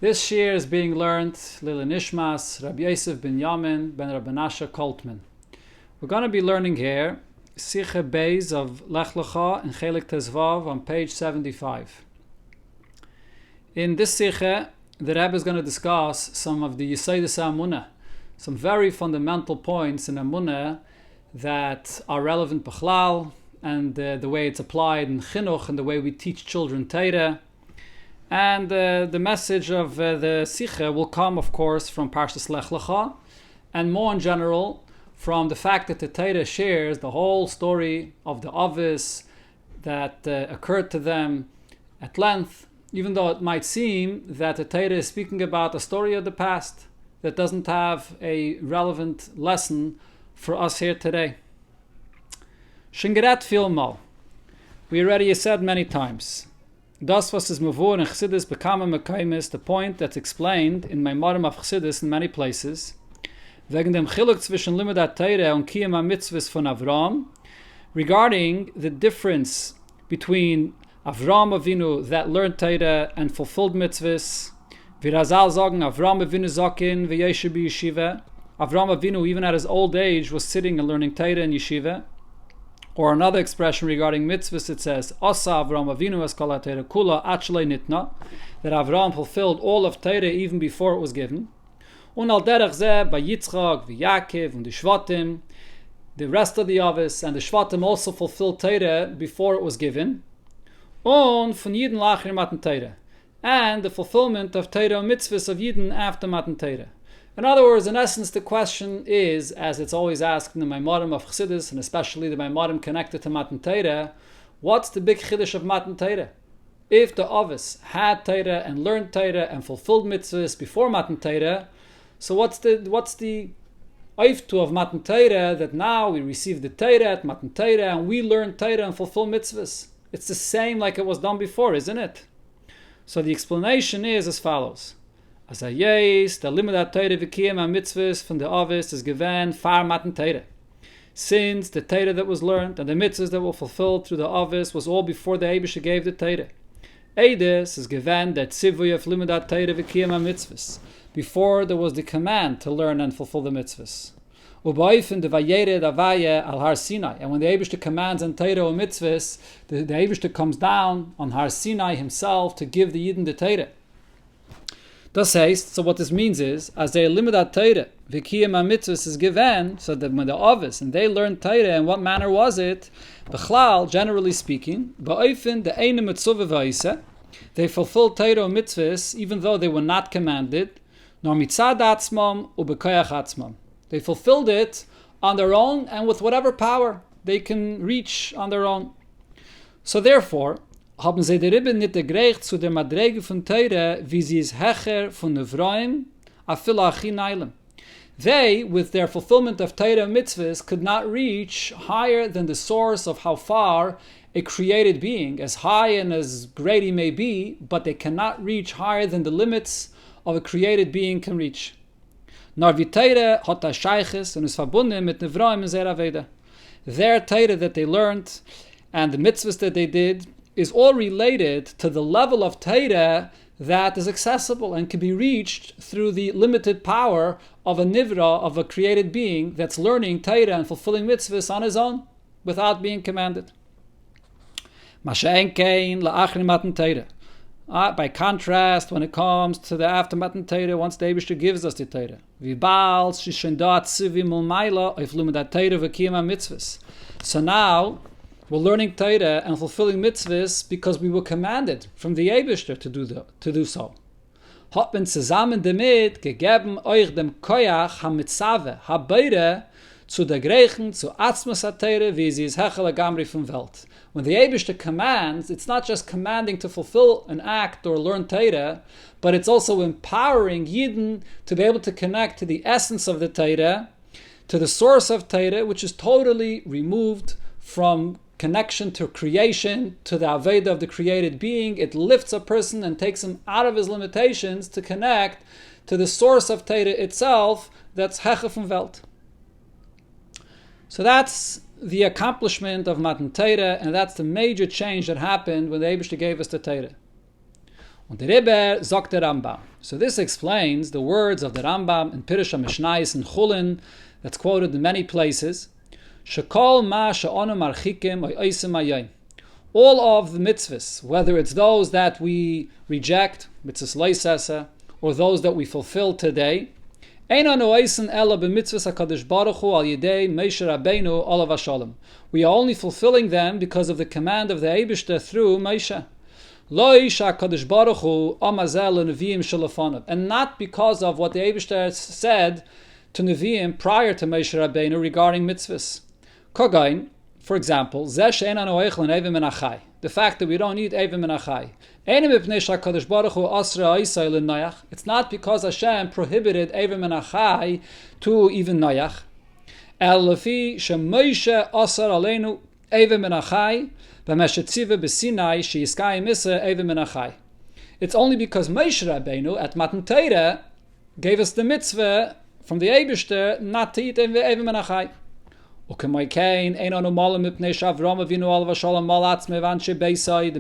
This year is being learned Lili Nishmas, Rabbi Yosef ben Yamin ben Rabbi Nasha Koltman. We're going to be learning here Siche Beis of Lecha and Chelek Tezvav on page 75. In this Siche, the Rabbi is going to discuss some of the Yesodis HaEmunah, some very fundamental points in Emunah that are relevant Bechlal, and the way it's applied in Chinuch and the way we teach children Torah. And the message of the Sicha will come, of course, from Parshas Lecha, and more in general, from the fact that the Torah shares the whole story of the Avis that occurred to them at length, even though it might seem that the Torah is speaking about a story of the past that doesn't have a relevant lesson for us here today. Shingeret Filmal. We already said many times. Das was is mavur in Chassidus bekam mekaymis, the point that's explained in Maimarim of Chassidus in many places. Wegen dem Chiluk zwischen Limudat Torah und Kiyum HaMitzvos von Avram, regarding the difference between Avram Avinu that learned Torah and fulfilled mitzvahs. Virazal sagen Avram Avinu zakin v'yeshe b'yeshiva. Avram Avinu, even at his old age, was sitting and learning Torah in yeshiva. Or another expression regarding mitzvahs, it says, Asa Avram Avinu es kol ha-Torah kula achlei nitna, that Avram fulfilled all of Torah even before it was given. Und al derech zeh, by Yitzchak, v'Yaakov, and the Shvatim, the rest of the Avis, and the Shvatim also fulfilled Torah before it was given. Und von Yidden lachir matan Torah, and the fulfillment of Torah and mitzvahs of Yidden after matan Torah. In other words, in essence, the question is, as it's always asked in the Maimarim of Chassidus, and especially the Maimarim connected to Matan Torah, what's the big chiddush of Matan Torah? If the Avis had Torah and learned Torah and fulfilled mitzvahs before Matan Torah, so what's the oiftu of Matan Torah that now we receive the Torah at Matan Torah and we learn Torah and fulfill mitzvahs? It's the same like it was done before, isn't it? So the explanation is as follows. As a yes, the Limudat Torah v'kiyum ha-mitzvahs from the Avis is given far Matan Torah. Since the Torah that was learned and the mitzvahs that were fulfilled through the Avis was all before the Eibusha gave the Torah. Eidus is given that tzivui of Limudat Torah v'kiyum ha-mitzvahs, before there was the command to learn and fulfill the mitzvahs. U'ba'ifin de vayered avaya al Har Sinai, and when the Eibusha commands on Torah or mitzvahs, the Eibusha comes down on Har Sinai himself to give the Yidden the Torah. Das heißt, so what this means is, as they Limudat Torah, v'kiyum ha-mitzvahs is given, so that when the Avis and they learned Torah, in what manner was it? Bechlal, generally speaking, ba'ofen the eine mitzvah v'aisa, they fulfilled Torah and mitzvahs even though they were not commanded, nor mitzad atzmam u'bekoyach atzmam. They fulfilled it on their own and with whatever power they can reach on their own. So therefore, haben sie der Rebbe nicht gerecht zu der Madrege von Torah, wie sie es hecher von Nevraim, afil achin eilem. They, with their fulfillment of Torah and mitzvahs, could not reach higher than the source of how far a created being, as high and as great he may be, but they cannot reach higher than the limits of a created being can reach. Nor wie Torah hat a shayches und is verbunden mit Nevraim in Zera Veda. Their Torah that they learned and the mitzvahs that they did is all related to the level of Torah that is accessible and can be reached through the limited power of a nivra, of a created being that's learning Torah and fulfilling mitzvahs on his own without being commanded. By contrast, when it comes to the after Matan Torah, once the Eibusha gives us the Torah, so now we're learning Torah and fulfilling mitzvahs because we were commanded from the Eibusha to do so. Hat man zusammen damit gegeben euch dem Koyach ha-mitzave, ha-beire, zu der Griechen, zu Atzmas ha-Torah, wie sie es hechel gamri vom Welt. When the Eibusha commands, it's not just commanding to fulfill an act or learn Torah, but it's also empowering Yidden to be able to connect to the essence of the Torah, to the source of Torah, which is totally removed from connection to creation, to the Aveda of the created being. It lifts a person and takes him out of his limitations to connect to the source of Torah itself, that's Hecha from Welt. So that's the accomplishment of Matan Torah, and that's the major change that happened when the Eibusha gave us the Torah. Und der Rebbe sagt der Rambam. So this explains the words of the Rambam in Pirush HaMishnayos and Chulin that's quoted in many places. Shekol ma she'onu marchikim oy oisem hayoim. All of the mitzvahs, whether it's those that we reject, mitzvahs leisesa, or those that we fulfill today, ein anu oisen ela b'mitzvahs HaKadosh Baruch Hu al yedei Moshe Rabbeinu olav hashalom. We are only fulfilling them because of the command of the Eibishter through Moshe. Lo isha HaKadosh Baruch Hu amazel l'neviim shelafonav. And not because of what the Eibishter said to Nevi'im prior to Moshe Rabbeinu regarding mitzvahs. Kogain, for example, the fact that we don't eat Evim and Achai. It's not because Hashem prohibited Evim and Achai to even Noach. It's only because Moshe Rabbeinu at Matan Torah gave us the mitzvah from the Eibishter not to eat Evim and Achai. The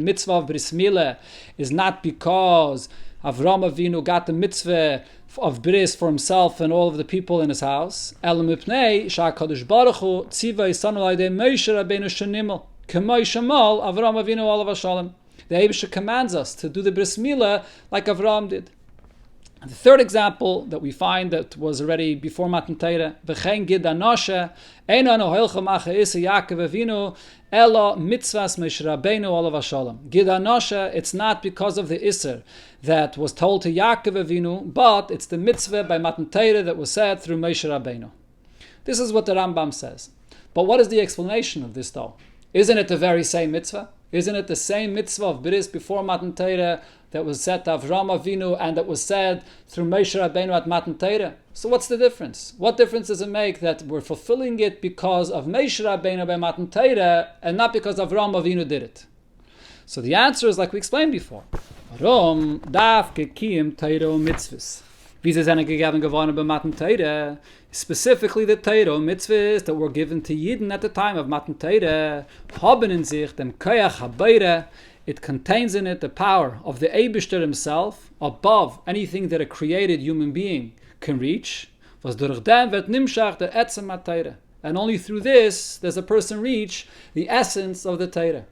mitzvah of Bris Milah is not because Avraham Avinu got the mitzvah of Bris for himself and all of the people in his house. The Eibusha commands us to do the Bris Milah like Avraham did. And the third example that we find that was already before Matan Torah, v'chein gid anoshe, ein anu hoilchem acha isa Yaakov Avinu, ela mitzvahs Moshe Rabbeinu olav hashalom. Gid anoshe, it's not because of the Isser that was told to Yaakov Avinu, but it's the mitzvah by Matan Torah that was said through Moshe Rabbeinu. This is what the Rambam says. But what is the explanation of this though? Isn't it the very same mitzvah? Isn't it the same mitzvah of Bris before Matan Torah that was said to Avraham Avinu and that was said through Moshe Rabbeinu at Matan Torah? So what's the difference? What difference does it make that we're fulfilling it because of Moshe Rabbeinu by Matan Torah and not because Avraham Avinu did it? So the answer is like we explained before. Warum darf gekiyem Torah mitzvahs? Wie sie sind gegeben geworden bei Matan Torah? Specifically the Torah mitzvahs that were given to Yidden at the time of Matan Torah haben in sich dem koyach habeire. It contains in it the power of the Eibishter himself above anything that a created human being can reach. Was durch dem wird nimshach der etzem ha-Torah. And only through this does a person reach the essence of the Torah.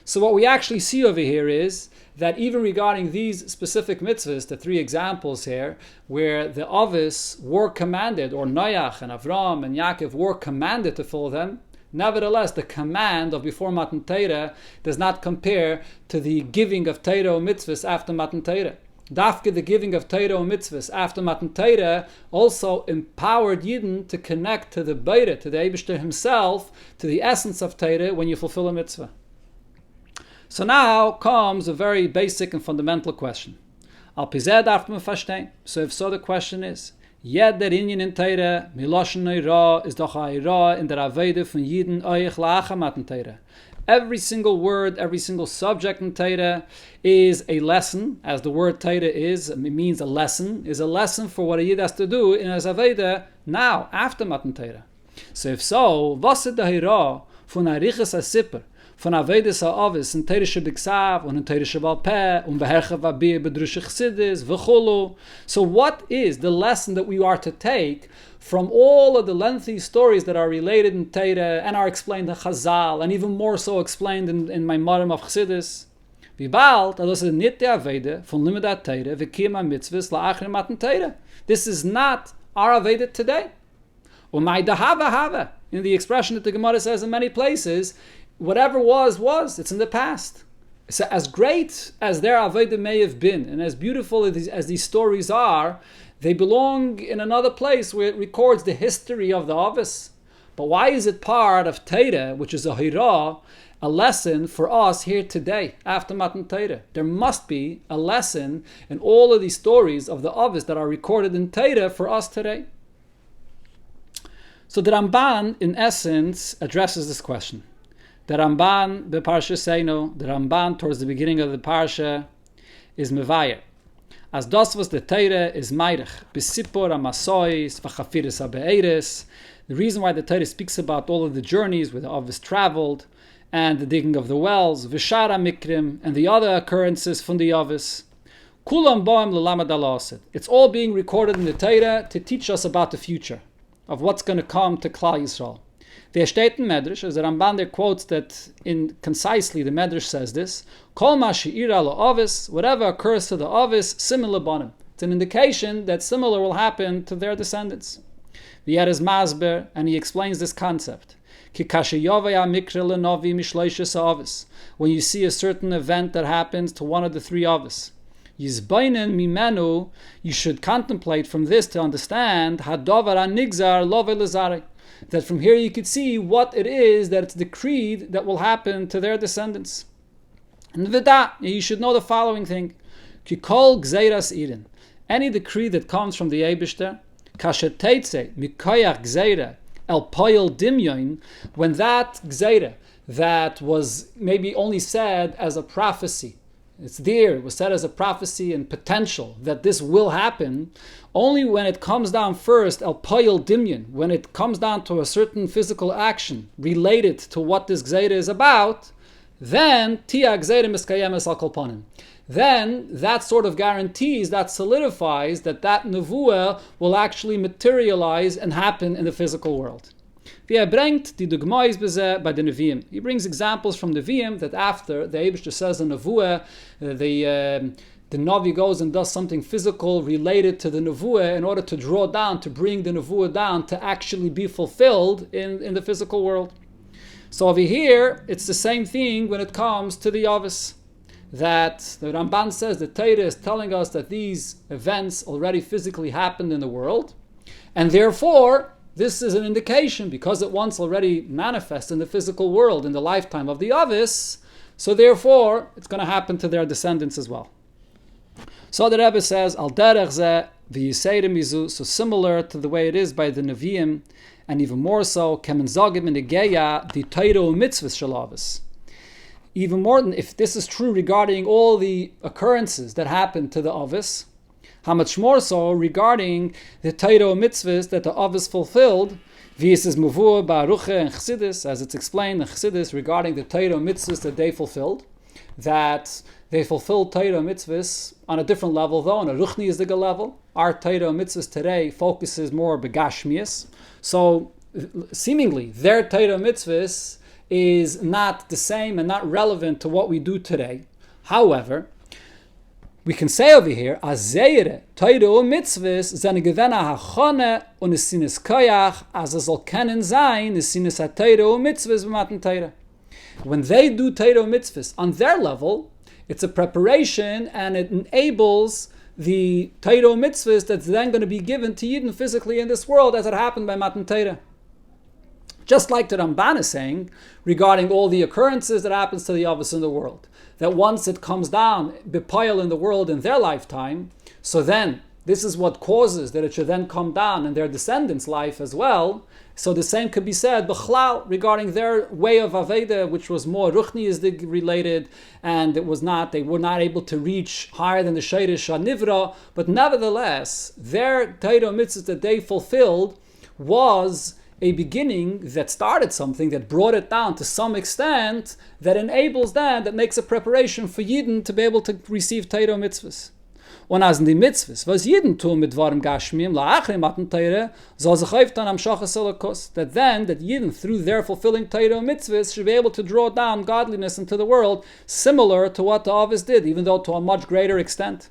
So what we actually see over here is that even regarding these specific mitzvahs, the three examples here, where the Avos were commanded, or Noach and Avram and Yaakov were commanded to follow them, nevertheless, the command of before Matan Torah does not compare to the giving of Torah mitzvahs after Matan Torah. Dafke, the giving of Torah mitzvahs after Matan Torah, also empowered Yidden to connect to the Beire, to the Eibishter himself, to the essence of Torah when you fulfill a mitzvah. So now comes a very basic and fundamental question. Al pizeh darf man verstehen. So if so, the question is, jeder Inyan in Torah, miloshen neira, is doch ha'ira in der Aveide von Yidden oich la'acha Matan Torah. Every single word, every single subject in Torah is a lesson, as the word Torah is, it means a lesson, is a lesson for what a Yid has to do in his Aveide now, after Matan Torah. So if so, was is the ha'ira von ha'riches ha'sipper, von Avedes ha'avis, in Teire shebiksav, und in Teire shebalpeh, und beherche v'abir bedrushe chsidis, v'chulu. So what is the lesson that we are to take from all of the lengthy stories that are related in Teire and are explained in Chazal, and even more so explained in my Marim of Chsidis? Wie bald, das ist nicht die Avede von Limudat Teire, v'kiyam ha-mitzvahs la'achrim matan Teire. This is not our Avede today. Umay dahava hava. In the expression that the Gemara says in many places, whatever was, it's in the past. So as great as their Avodah may have been, and as beautiful as these stories are, they belong in another place where it records the history of the Avos. But why is it part of Torah, which is a Hirah, a lesson for us here today, after Matan Torah? There must be a lesson in all of these stories of the Avos that are recorded in Torah for us today. So the Ramban, in essence, addresses this question. The Ramban, the Parsha Seino, the Ramban towards the beginning of the Parsha, is Mevayer. As das was the Torah is Meirich, Besipor Amasois, Vachafiris Abe'eres. The reason why the Torah speaks about all of the journeys where the Avos traveled, and the digging of the wells, Vishara Mikrim, and the other occurrences from the Avos. Kulam boim l'lamad alasid. It's all being recorded in the Torah to teach us about the future of what's going to come to Klal Yisrael. There steht in Medrash, as the Ramban there quotes that concisely the Medrash says this, Kol ma she'ira la'avis, whatever occurs to the avis, similar bonim. It's an indication that similar will happen to their descendants. V'yer is masber, and he explains this concept. When you see a certain event that happens to one of the three avis, Yizbainen mimenu, you should contemplate from this to understand Hadovar anigzar love elazare, that from here you could see what it is that it's decreed that will happen to their descendants. And v'da, you should know the following thing: Kikol gzeiras irin, any decree that comes from the Eibishter, kasher teitze mikoyach gzeira el poyel dimyon, when that gzeira that was maybe only said as a prophecy, it was said as a prophecy and potential that this will happen, only when it comes down first, el poyel dimyon, when it comes down to a certain physical action related to what this gzeira is about, then tia gzeira miskayemes al kolponim. Then that sort of guarantees, that solidifies that nevuah will actually materialize and happen in the physical world. He brings examples from the Nevi'im that after the Eibishter says in nevuah, the Navi goes and does something physical related to the nevuah in order to draw down, to bring the nevuah down to actually be fulfilled in the physical world. So over here, it's the same thing when it comes to the Avis. That the Ramban says the Torah is telling us that these events already physically happened in the world, and therefore this is an indication, because it once already manifests in the physical world in the lifetime of the Avis, so therefore it's going to happen to their descendants as well. So the Rebbe says, Al derech zeh v'yiseirim mizu, so similar to the way it is by the Nevi'im, and even more so, kemen zogim in the Geya, the Torah u'mitzvahs shel Avis. Even more than if this is true regarding all the occurrences that happen to the Avis, how much more so regarding the Torah mitzvahs that the Avis fulfilled, v'yis is muvua ba'aruche and Chassidus, as it's explained in Chassidus regarding the Torah mitzvahs that they fulfilled, that they fulfilled Torah mitzvahs on a different level though, on a ruchniyizdika level. Our Torah mitzvahs today focuses more begashmias, so seemingly their Torah mitzvahs is not the same and not relevant to what we do today. However, we can say over here, Azzeire, Torah mitzvahs, zene gewena hachone und es sinnes koyach, as es soll kennen sein, es sinnes ha Torah mitzvahs b'matan Torah. When they do Torah mitzvahs on their level, it's a preparation and it enables the Torah mitzvahs that's then going to be given to Yidden physically in this world as it happened by Matan Torah. Just like the Ramban is saying regarding all the occurrences that happens to the Avis in the world, that once it comes down, b'poyel in the world in their lifetime, so then this is what causes that it should then come down in their descendants' life as well. So the same could be said b'chlal regarding their way of Aveda, which was more ruchniyizdika related, and they were not able to reach higher than the Sheirish HaNivra, but nevertheless, their Torah mitzvahs that they fulfilled was a beginning that started something, that brought it down to some extent, that enables that makes a preparation for Yidden to be able to receive Torah mitzvahs. Und als die mitzvahs, was Yidden tun mit Dvarim Gashmiyim, la'achrim matan Torah, soll sich öftan am Shachas Elokos, that Yidden, through their fulfilling Torah mitzvahs, should be able to draw down godliness into the world, similar to what the Avis did, even though to a much greater extent.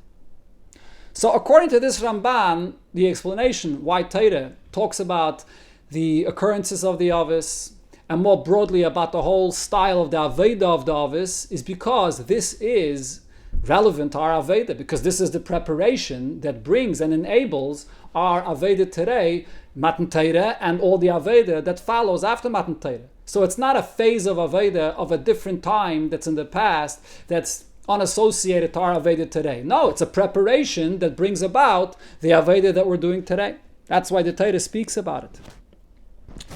So according to this Ramban, the explanation why Torah talks about the occurrences of the Avis, and more broadly about the whole style of the Aveda of the Avis, is because this is relevant to our Aveda, because this is the preparation that brings and enables our Aveda today, Matan Torah, and all the Aveda that follows after Matan Torah. So it's not a phase of Aveda of a different time that's in the past, that's unassociated to our Aveda today. No, it's a preparation that brings about the Aveda that we're doing today. That's why the Torah speaks about it.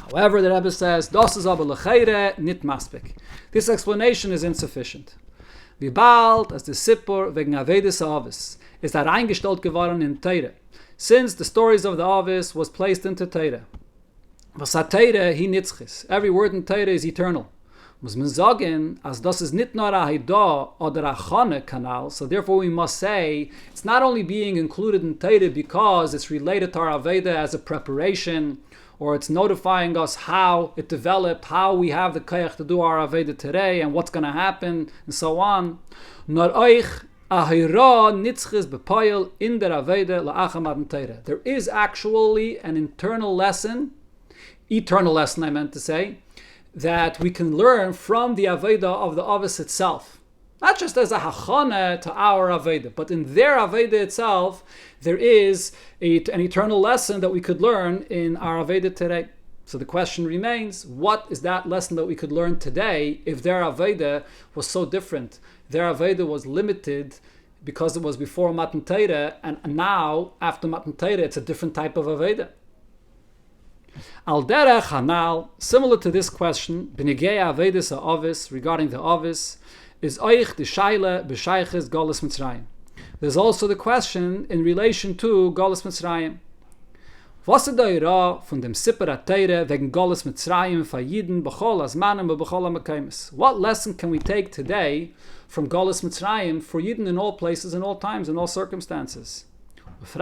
However, the Rebbe says, Das is aber lecheire nit maspik. This explanation is insufficient. Wie bald as the Sippur wegen Avedes Avis ist reingestellt geworden in Torah, since the stories of the Avis was placed into Torah. Was hat Torah hi nitzchis. Every word in Torah is eternal. Muss man sagen, as das is nit nur a Haidah oder a Chane Kanal, so therefore we must say, it's not only being included in Torah because it's related to our Aveda as a preparation, or it's notifying us how it developed, how we have the Kayach to do our Aveda today, and what's going to happen, and so on. Nor euch ahira nitzchis bepoil in der Aveda la'acha matan Torah. There is actually an eternal lesson I meant to say, that we can learn from the Aveda of the Avos itself. Not just as a hachana to our Aveda, but in their Aveda itself, there is an eternal lesson that we could learn in our Aveda today. So the question remains, what is that lesson that we could learn today if their Aveda was so different? Their Aveda was limited because it was before Matan Torah, and now, after Matan Torah, it's a different type of Aveda. Al derech hanal, similar to this question, b'negei avedis ha'avis, regarding the avis, is oich the shaila b'shayches Golus Mitzrayim. There's also the question in relation to Golus Mitzrayim. Was ist der von dem Sipper HaTeire wegen Golus Mitzrayim fayiden b'chol azmanim b'chol ha'mekaymes? What lesson can we take today from Golus Mitzrayim for Yidden in all places, in all times, in all circumstances? Especially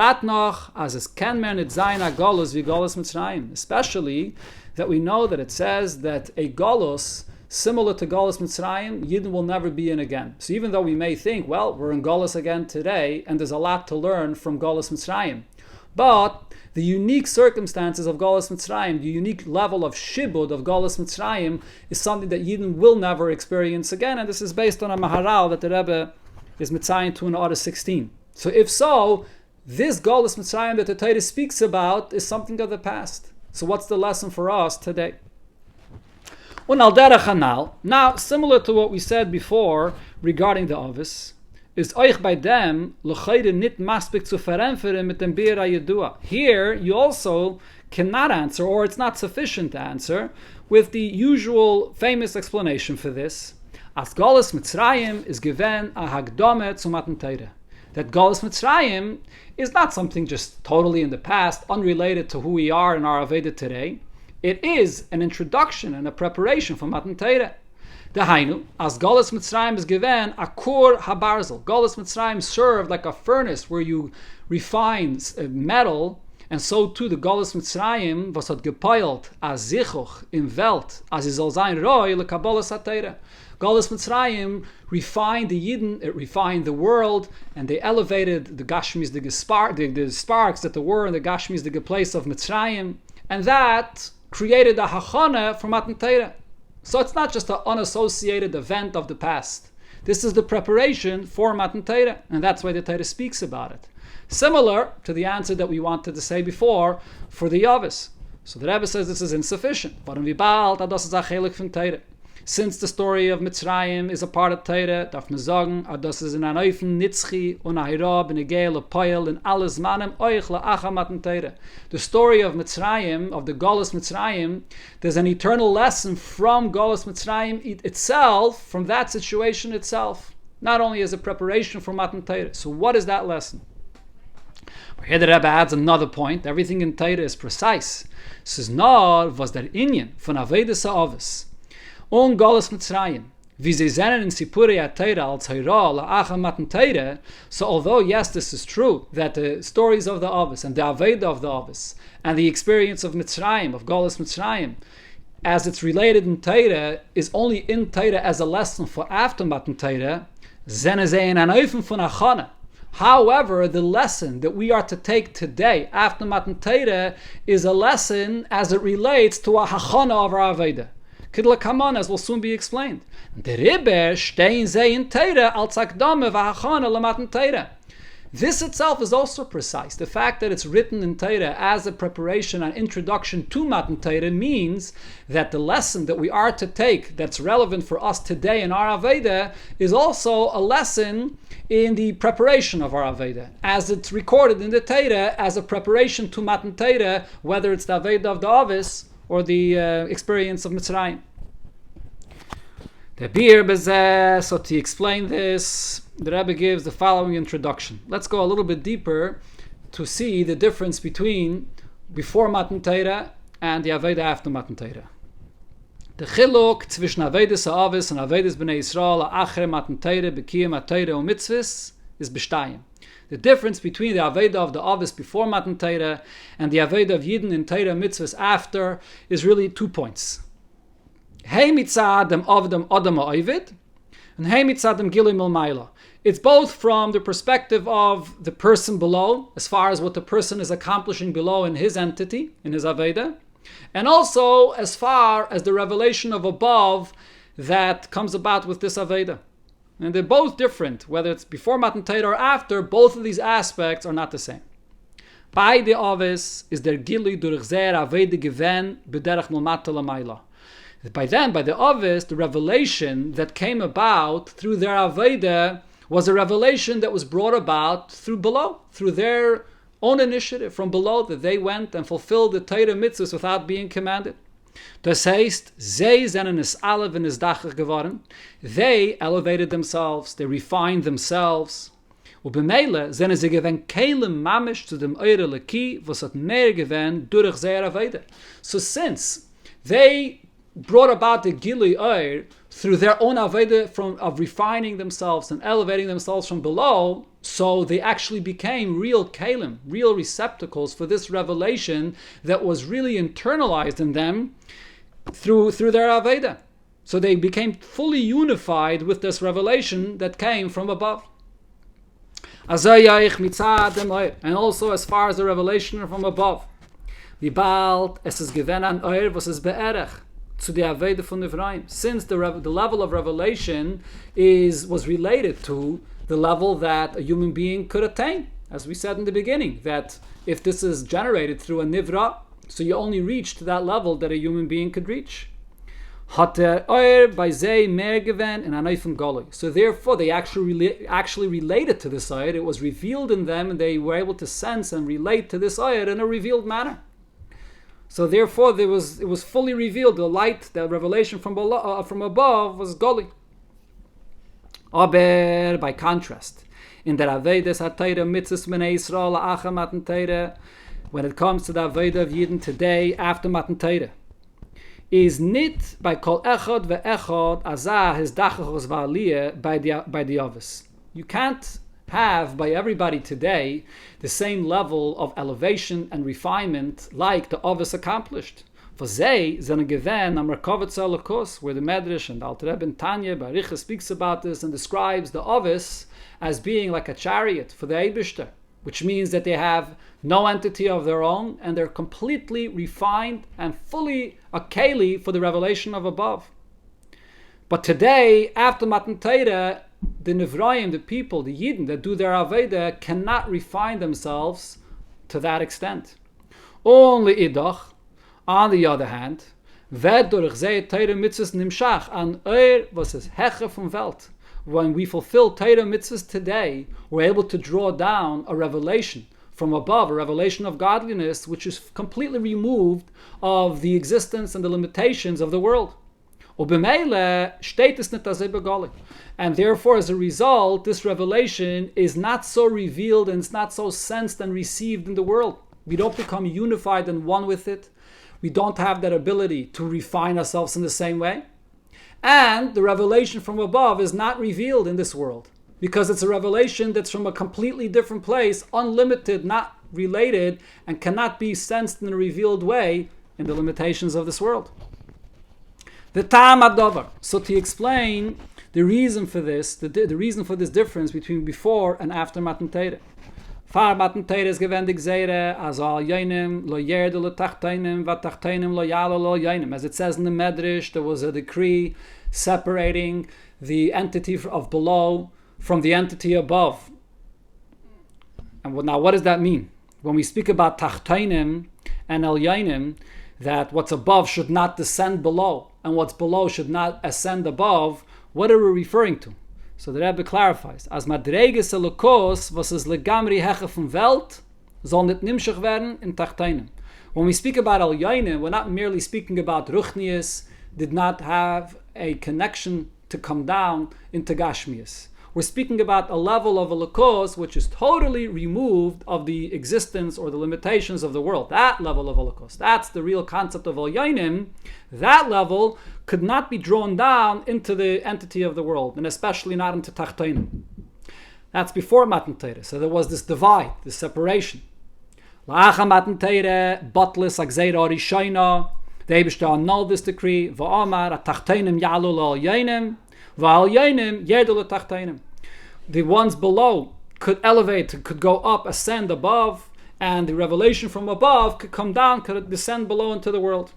that we know that it says that a Golus similar to Golus Mitzrayim, Yidden will never be in again. So even though we may think, well, we're in Golus again today, and there's a lot to learn from Golus Mitzrayim, but the unique circumstances of Golus Mitzrayim, the unique level of shibud of Golus Mitzrayim, is something that Yidden will never experience again, and this is based on a Maharal that the Rebbe is Mitzayin to in Order 16. So if so, this Golus Mitzrayim that the Torah speaks about is something of the past. So what's the lesson for us today? Now, similar to what we said before regarding the Avis, is euch bei dem l'chayre nit maspik zu verenferen mit dem Bira Yedua. Here, you also cannot answer, or it's not sufficient to answer, with the usual famous explanation for this. As Golus Mitzrayim is given a hagdome zu Matan Torah. That Golus Mitzrayim is not something just totally in the past, unrelated to who we are in our Aveda today. It is an introduction and a preparation for Matan Torah. Dahainu, as Golus Mitzrayim is given a kur habarzel. Golus Mitzrayim served like a furnace where you refine metal, and so too the Golus Mitzrayim was hat gepeilt as zichuch in Welt, as is soll sein roi le Kabbalas HaTorah. Golus Mitzrayim refined the Yidden, it refined the world, and they elevated the Gashmis, the sparks that there were in the Gashmis, the place of Mitzrayim, and that created a hachana for Matan Torah. So it's not just an unassociated event of the past. This is the preparation for Matan Torah, and that's why the Torah speaks about it. Similar to the answer that we wanted to say before for the Yavis. So the Rebbe says this is insufficient. Since the story of Mitzrayim is a part of Torah, darf man sagen, das ist in ein Eufen Nitzchi und Ahira b'negei lepoil in alles manem euch la'acha matan Torah. The story of Mitzrayim, of the Golus Mitzrayim, there's an eternal lesson from Golus Mitzrayim itself, from that situation itself, not only as a preparation for Matan Torah. So what is that lesson? Here the Rebbe adds another point. Everything in Torah is precise. Says, no, was der Inyan von Avedes ha'Avis und Golus Mitzrayim, wie sie sehen in Sipurei HaTorah als Hira la'acha matan Torah. So although, yes, this is true, that the stories of the Avis and the Aveda of the Avis and the experience of Mitzrayim, of Golus Mitzrayim, as it's related in Torah, is only in Torah as a lesson for after Matan Torah, zene sie in an Eufen von Achana. However, the lesson that we are to take today after Matan Torah is a lesson as it relates to a hachana of our Aveda. Kidla, as will soon be explained. The Rebbe stehen sie in Torah als Akdame v'hachana l'Matan Torah. This itself is also precise. The fact that it's written in Torah as a preparation and introduction to Matan Torah means that the lesson that we are to take that's relevant for us today in our Aveda is also a lesson in the preparation of our Aveda, as it's recorded in the Torah as a preparation to Matan Torah, whether it's the Aveda of the Avis or the experience of Mitzrayim. The Bir bezeh, so to explain this, the Rebbe gives the following introduction. Let's go a little bit deeper to see the difference between before Matan Torah and the Aveda after Matan Torah. The chiluk zwischen Avedas Ha'avis and Avedas B'nai Yisrael Achere Matan Teire B'kiyam HaTeire and Mitzvahs is b'shtayim. The difference between the Aveda of the Avis before Matan Teire and the Aveda of Yidden in Teire Mitzvahs after is really 2 points. Hey mitzad dem Avdem Adam Ha'Ovid and hey mitzad dem Gilui Milmayla. It's both from the perspective of the person below, as far as what the person is accomplishing below in his entity, in his Aveda, and also as far as the revelation of above that comes about with this Aveda. And they're both different, whether it's before Matan Teire or after, both of these aspects are not the same. By the Avis is der Gilui durch Zer Aveda Gewen b'derech Milmata Lamayla. By then, by the Avis, the revelation that came about through their Aveda was a revelation that was brought about through below, through their own initiative from below, that they went and fulfilled the Torah mitzvahs without being commanded. Das heißt, sie sind es alle wenn es dacher geworden. They elevated themselves, they refined themselves. Und b'meile sind sie gewen keilem mamish zu dem eure leki, was hat mehr gewen durch sehr Aveda. So since they brought about the Gilui Oir through their own Aveda of refining themselves and elevating themselves from below, so they actually became real kalim, real receptacles for this revelation that was really internalized in them through their Aveda. So they became fully unified with this revelation that came from above. And also as far as the revelation from above. Wie bald es ist gewen an Oir, was es be'erech. To the Aveda von Nivraim, since the level of revelation was related to the level that a human being could attain, as we said in the beginning, that if this is generated through a Nivra, so you only reach to that level that a human being could reach. Hat der Oir bei sei mehr gewen in Anoifim Goloi. So therefore they actually related to this Oir. It was revealed in them and they were able to sense and relate to this Oir in a revealed manner. So therefore, it was fully revealed. The light, the revelation from above, was Goli. Aber by contrast, in der Avedas HaTeire Mitzvahs B'nai Yisrael Acha Matan Teire, when it comes to the Aveda of Yidden today after Matan Teire, is nit by kol echad ve'echad azah his dachachos va'aliyah by the Avis. You can't have by everybody today the same level of elevation and refinement like the Avis accomplished. For they zene gewen am Rakovetz Elokos, where the Medrash and the Alter Rebbe and Tanya Baricha speaks about this and describes the Avis as being like a chariot for the Eibishter, which means that they have no entity of their own and they're completely refined and fully a keli for the revelation of above. But today, after Matan Teire, the Nivraim, the people, the Yidden that do their Aveda cannot refine themselves to that extent. Only Idach, on the other hand, ved durch zeh Teire mitzvahs nimshach an was is heche vom Welt. When we fulfill Teire mitzvahs today, we're able to draw down a revelation from above, a revelation of godliness, which is completely removed of the existence and the limitations of the world. And therefore, as a result, this revelation is not so revealed and it's not so sensed and received in the world. We don't become unified and one with it. We don't have that ability to refine ourselves in the same way. And the revelation from above is not revealed in this world because it's a revelation that's from a completely different place, unlimited, not related, and cannot be sensed in a revealed way in the limitations of this world. The Ta'am Adover. So to explain the reason for this, the reason for this difference between before and after Matan Teire. Far Matan Teire is gewendig Zeire, as al Yainim, lo yerde lo tachtainim, va tachtainim lo yalo lo Yainim. As it says in the Medrash, there was a decree separating the entity of below from the entity above. And now what does that mean? When we speak about tachtainim and el Yainim, that what's above should not descend below, and what's below should not ascend above, what are we referring to? So the Rebbe clarifies, as madreges elokos, was es legamri heche vom Welt, soll nicht nimshach werden in tachtainim. When we speak about al yainim, we're not merely speaking about ruchnius, did not have a connection to come down into gashmius. We're speaking about a level of a lekos which is totally removed of the existence or the limitations of the world. That level of a lekos, that's the real concept of Elyonim. That level could not be drawn down into the entity of the world, and especially not into Tachtonim. That's before Matan Torah. So there was this divide, this separation. Lacha Matan Torah, Batlis Agzeira Rishayna. The Eibishter annulled this decree. Va'amar Tachtonim Yalu L'Elyonim. Va'Elyonim Yerdu L'Tachtonim. The ones below could elevate, could go up, ascend above, and the revelation from above could come down, could descend below into the world.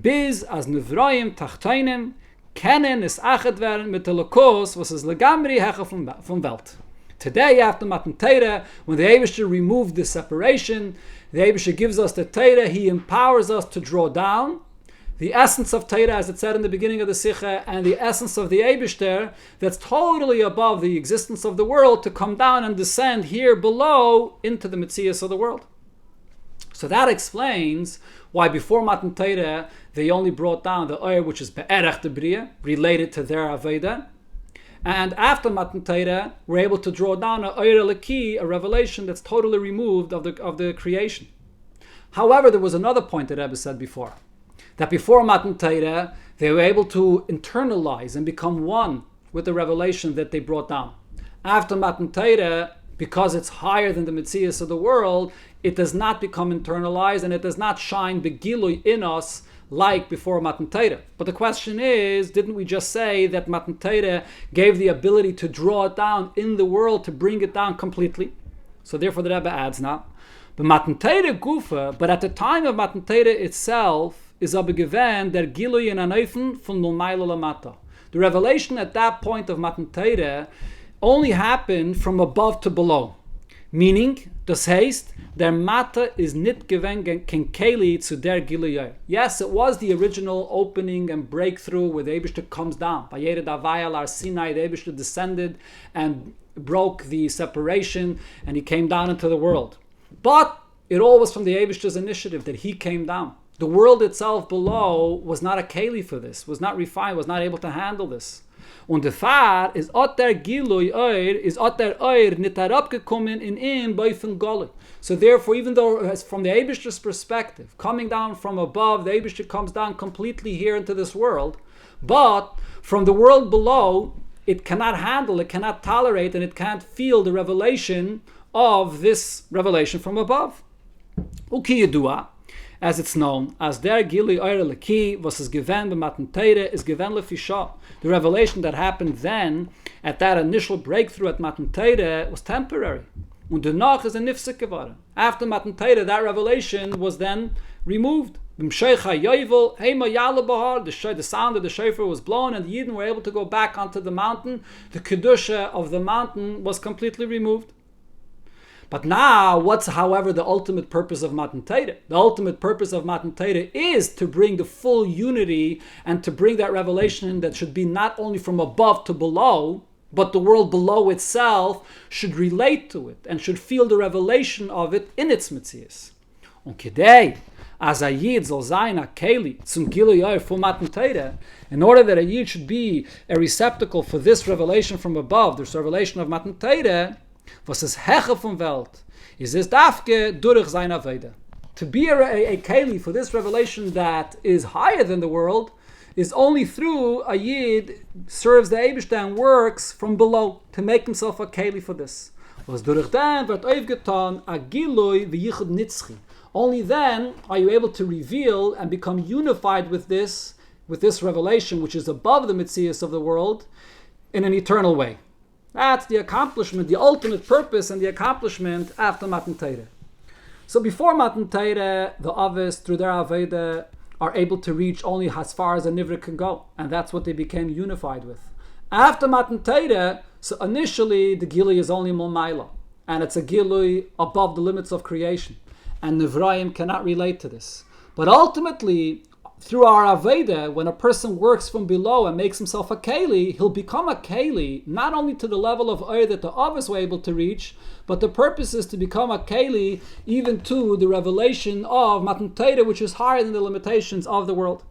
Biz as Nivroim Tachtonim kennen is achet werden mit der Lekos, was is legamri hecha from Welt. Today, after Matan Torah, when the Eibishter removed the separation, the Eibishter gives us the Torah, he empowers us to draw down the essence of Torah, as it said in the beginning of the Sikha, and the essence of the Eibishter, that's totally above the existence of the world, to come down and descend here below into the Metzias of the world. So that explains why before Matan Torah, they only brought down the Oyer, which is Be'erech de Bria, related to their Aveda. And after Matan Torah, we're able to draw down a Oyer Leki, a revelation that's totally removed of the creation. However, there was another point that Rebbe said before, that before Matan Torah, they were able to internalize and become one with the revelation that they brought down. After Matan Torah, because it's higher than the Metzias of the world, it does not become internalized and it does not shine begilui in us like before Matan Torah. But the question is, didn't we just say that Matan Torah gave the ability to draw it down in the world, to bring it down completely? So therefore the Rebbe adds now, but Matan Torah gufa, but at the time of Matan Torah itself, is aber gewen der Gilui in Aneifen von Nulmaila Lamata. The revelation at that point of Matan Torah only happened from above to below. Meaning, das heißt, der Mata is nit gewen ken Keli zu der Gilui. Yes, it was the original opening and breakthrough where the Eibishter comes down. By Yered Avayal Ar Sinai, the Eibishter descended and broke the separation and he came down into the world. But it all was from the Eibishter's initiative that he came down. The world itself below was not a keli for this, was not refined, was not able to handle this. Und der Fahr is Otter Gilui Oir, is Otter Oir nit herabgekommen in ihm bei von Golui. So therefore, even though as from the Eibishter's perspective, coming down from above, the Eibishter comes down completely here into this world, but from the world below, it cannot handle, it cannot tolerate, and it can't feel the revelation of this revelation from above. Uki Yedua, as it's known, as der Gili Eure Leki, was is given by Matan Torah, is given le Fishel. The revelation that happened then, at that initial breakthrough at Matan Torah, was temporary. Und danach is a nifsik geworden. After Matan Torah, that revelation was then removed. The sound of the shofar was blown, and the Yidden were able to go back onto the mountain. The kedusha of the mountain was completely removed. But now, what's, however, the ultimate purpose of Matan Torah? The ultimate purpose of Matan Torah is to bring the full unity and to bring that revelation that should be not only from above to below, but the world below itself should relate to it and should feel the revelation of it in its Metzias. Und kedei, as a Yid soll sein a Keli zum Gilui Oir for Matan Torah, in order that a Yid should be a receptacle for this revelation from above, this revelation of Matan Torah, was is heche von Welt, is es dafke durch sein Aveda. To be a keli for this revelation that is higher than the world is only through a Yid serves the Eibishter and works from below to make himself a keli for this. Was durch den wird aufgetan a Gilui v'yichud nitzchi. Only then are you able to reveal and become unified with this revelation which is above the Metzias of the world in an eternal way. That's the accomplishment, the ultimate purpose and the accomplishment after Matan Torah. So before Matan Torah, the Avis, through their Aveda, are able to reach only as far as a Nivra can go. And that's what they became unified with. After Matan Torah, so initially the Gilui is only Mulmaila. And it's a Gilui above the limits of creation. And Nivraim cannot relate to this. But ultimately, through our Aveda, when a person works from below and makes himself a Keli, he'll become a Keli, not only to the level of Oyer that the Avos were able to reach, but the purpose is to become a Keli even to the revelation of Matan Torah, which is higher than the limitations of the world.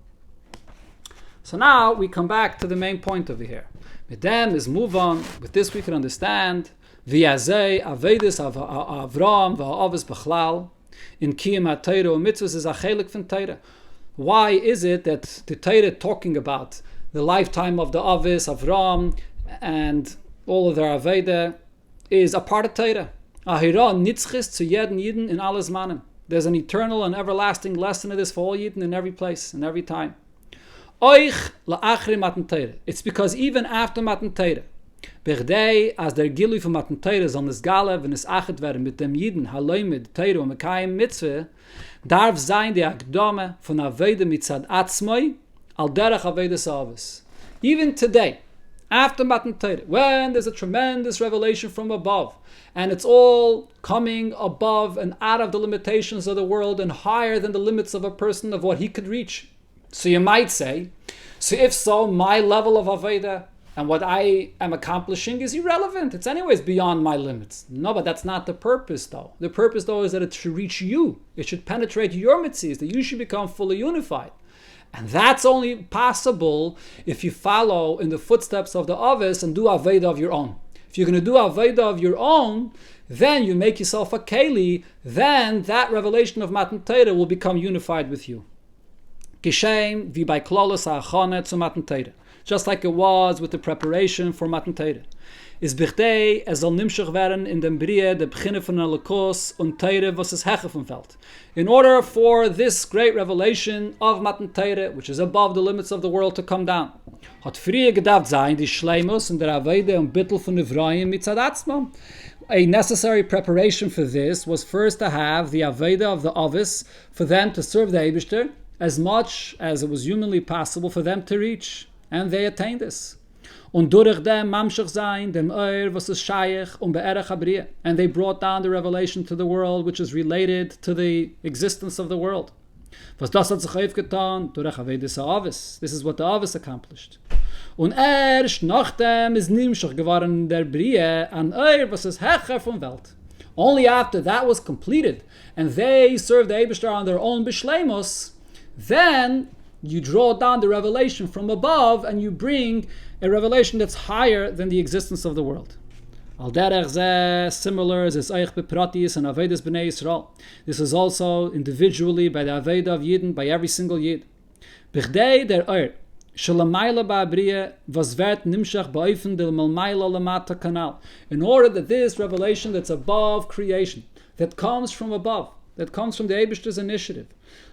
So now we come back to the main point over here. With them is move on. With this we can understand. V'yazei avedis Avram v'avis b'chlal in kiyum ha'Torah and mitzvahs is a chelik from Torah. Why is it that the Torah talking about the lifetime of the Avis, Avram, and all of their Aveda is a part of Torah? Ahira nitzchis zu jeden Yidden in alles mannen. There's an eternal and everlasting lesson of this for all Yidden in every place, in every time. Oich la'achri matan Torah. It's because even after matan Torah, berdei as der Gilui von matan Torah soll es gale, wenn es achet werden mit dem Yidden, haloimid, Torah und mekayim mitzvah, darf sein die Akdame von Aveda mitzad atzmoi al derech Aveda Savas. Even today, after matan Torah, when there's a tremendous revelation from above, and it's all coming above and out of the limitations of the world and higher than the limits of a person of what he could reach. So you might say, so if so, my level of Aveda and what I am accomplishing is irrelevant. It's anyways beyond my limits. No, but that's not the purpose though. The purpose though is that it should reach you. It should penetrate your mitzvahs, that you should become fully unified. And that's only possible if you follow in the footsteps of the Avis and do Aveda of your own. If you're going to do Aveda of your own, then you make yourself a Keli, then that revelation of Matan Torah will become unified with you. Geshem wie bei Klolos ha'achane zu Matan Torah. Just like it was with the preparation for Matan Torah. Is bichtei, soll nimshach werden in dem Brie, de beginne von der Lekos und Torah, was es heche vom Feld. In order for this great revelation of Matan Torah, which is above the limits of the world, to come down, hat früher gedacht sein, die Schleimus und der Avede und Bittel von Evrayim mitzad atzmam. A necessary preparation for this was first to have the Aveda of the Avis, for them to serve the Eibishter, as much as it was humanly possible for them to reach. And they attained this. Und durch dem mamshach sein, dem Oer, was es shayach, be'erech habriya. And they brought down the revelation to the world, which is related to the existence of the world. Was das hat sich aufgetan, durch Avedes Avis. This is what the Avis accomplished. Und erst nachdem is nimshach geworden der Brie, an Oer, was es hecher von Welt. Only after that was completed, and they served the Eibishter on their own bishleimus, then you draw down the revelation from above and you bring a revelation that's higher than the existence of the world. Al derech zeh, similar as es eich bepratis and Avedas b'nei Yisrael. This is also individually by the Aveda of Yidden, by every single Yid. Bichdei der Oer, shalamayla ba'abriya, was vert nimshach ba'oifen del malmayla lamata kanal. In order that this revelation that's above creation, that comes from above, that comes from the Eibishter's initiative,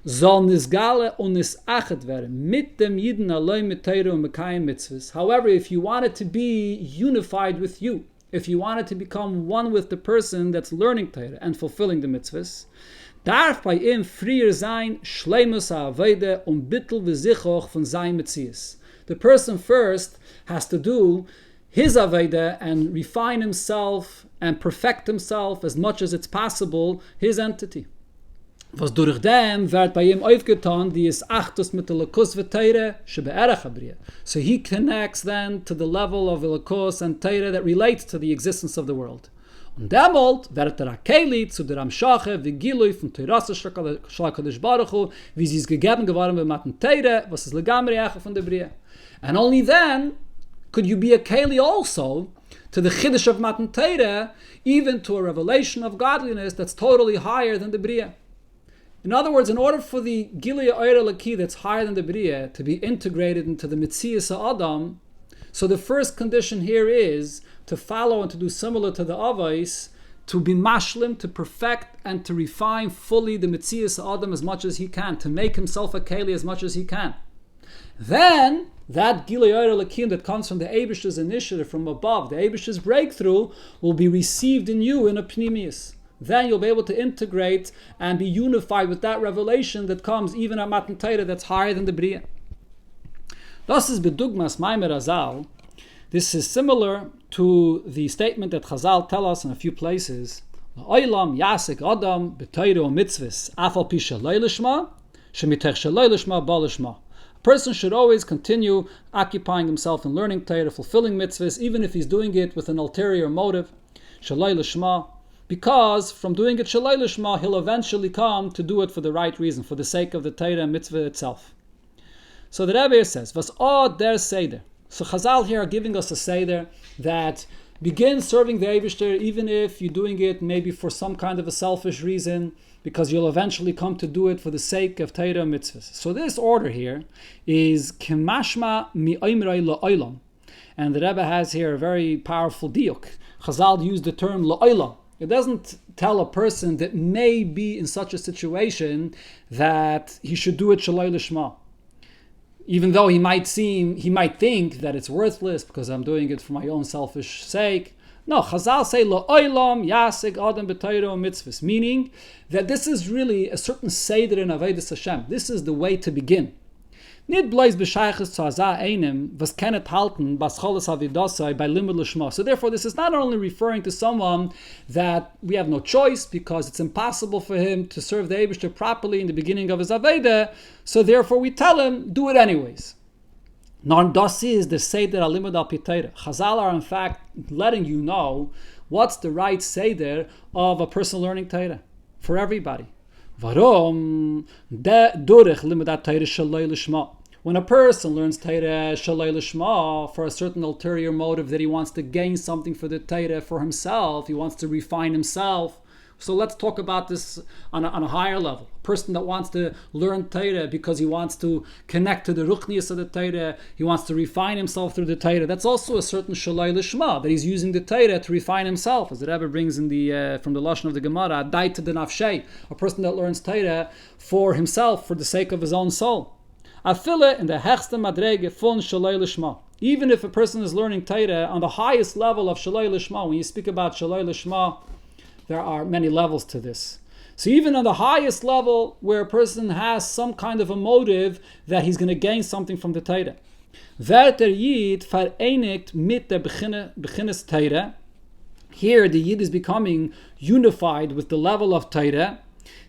soll nisgale und nisachet werden mit dem Yidden allein mit Torah und mekayim mitzvahs. However, if you want it to be unified with you, if you want it to become one with the person that's learning Torah and fulfilling the mitzvahs, darf bei ihm frier sein shleimus ha'avede und bittel v'zichoch von sein metzias. The person first has to do his aveda and refine himself and perfect himself as much as it's possible, his entity. Was durch dem wird bei ihm aufgetan, die ist achtus mit der Lekus v'Teire, shebe'erech habriya. So he connects then to the level of the Lekus and Teire that relates to the existence of the world. Und demolt wird Akeli zu der Amshache v'gilui von Teirasse Shlakadosh Baruch Hu, wie sie es gegeben geworden bei Matan Teire, was ist legamri eche von der Bria. And only then could you be a Keli also to the Chiddush of Matan Teire, even to a revelation of godliness that's totally higher than the Bria. In other words, in order for the Gilui Oyer Laki that's higher than the Bria to be integrated into the Metzias Adam, so the first condition here is to follow and to do similar to the Avos, to be mashlim, to perfect and to refine fully the Metzias Adam as much as he can, to make himself a Keli as much as he can. Then, that Gilui Oyer Lakim that comes from the Eibishter's initiative from above, the Eibishter's breakthrough, will be received in you in a Pnimius. Then you'll be able to integrate and be unified with that revelation that comes even at Matan Torah that's higher than the Bria. Das is bedugmas Maimer Azal. This is similar to the statement that Chazal tell us in a few places. Oilam yasik adam b'Torah mitzvahs afal pi shaloi lishma shemitech shaloi lishma ba lishma. A person should always continue occupying himself in learning Torah, fulfilling mitzvahs, even if he's doing it with an ulterior motive. Shaloi lishma. Because from doing it Shalai Lishma, he'll eventually come to do it for the right reason, for the sake of the Torah and mitzvah itself. So the Rabbi says, Was all der Seder. So Chazal here are giving us a seder that begin serving the Eibishter even if you're doing it maybe for some kind of a selfish reason, because you'll eventually come to do it for the sake of Torah mitzvahs. So this order here is Kemashma mi'oimrei la'olam. And the Rebbe has here a very powerful diuk. Chazal used the term la'olam. It doesn't tell a person that may be in such a situation that he should do it shaloi lishma. Even though he might think that it's worthless because I'm doing it for my own selfish sake. No, Chazal say la'olam yasig adam b'Torah mitzvahs, meaning that this is really a certain seder in Avodas Hashem. This is the way to begin. Nit bloß bescheiches zu azah einem, was kennet halten, bas cholas avidosai by limud lishma. So therefore, this is not only referring to someone that we have no choice because it's impossible for him to serve the Eibishter properly in the beginning of his Aveda, so therefore we tell him, do it anyways. Nor das is the seder alimud al pitayra. Chazal are in fact letting you know what's the right seder of a person learning Torah for everybody. Varom durich limudat Torah shaloi lishma. When a person learns Torah shaloi lishma for a certain ulterior motive that he wants to gain something for the Torah for himself, he wants to refine himself. So let's talk about this on a higher level. A person that wants to learn Torah because he wants to connect to the ruchnius of the Torah, he wants to refine himself through the Torah. That's also a certain shaloi lishma, that he's using the Torah to refine himself, as the Rebbe brings in the from the lashon of the Gemara, daita de nafshei, a person that learns Torah for himself, for the sake of his own soul. Afile in the hechste madrege fun shaloi lishma. Even if a person is learning Torah on the highest level of shaloi lishma, when you speak about shaloi lishma, there are many levels to this. So even on the highest level, where a person has some kind of a motive that he's going to gain something from the Torah. Werter Yid vereinigt mit der Beginnes Torah. Here the Yid is becoming unified with the level of Torah.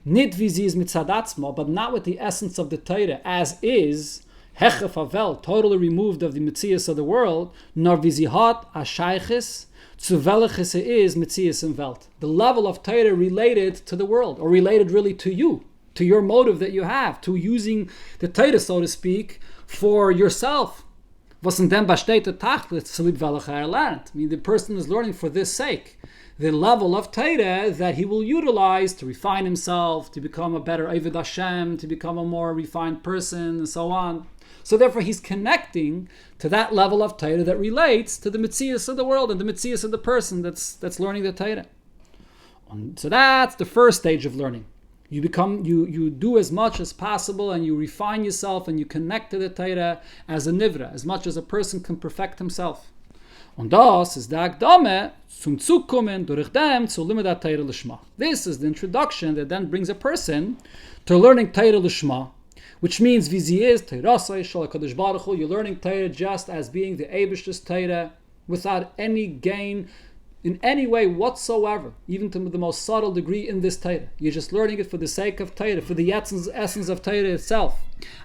Nit wie sie is mit Sadatzma, but not with the essence of the Torah, as is Hechef Havel, totally removed of the Metzias of the world, nor wie sie hat a Sheiches zu welches is Metzias im Welt. The level of Torah related to the world, or related really to you, to your motive that you have, to using the Torah, so to speak, for yourself. Was in dem besteht der Tachlis zu lieb welcher lernt. I mean, the person is learning for this sake. The level of Torah that he will utilize to refine himself, to become a better Oved Hashem, to become a more refined person, and so on. So therefore he's connecting to that level of Torah that relates to the Metzias of the world and the Metzias of the person that's learning the Torah. And so that's the first stage of learning. You do as much as possible and you refine yourself and you connect to the Torah as a nivra, as much as a person can perfect himself. Und das ist der Akdame zum Zukommen durch dem zu limudat Torah lishma. This is the introduction that then brings a person to learning Torah lishma, which means vizi is Teirasai Shal HaKadosh Baruch Hu. You're learning Torah just as being the Eibishter's Torah, without any gain in any way whatsoever, even to the most subtle degree in this Torah. You're just learning it for the sake of Torah, for the essence of Torah itself.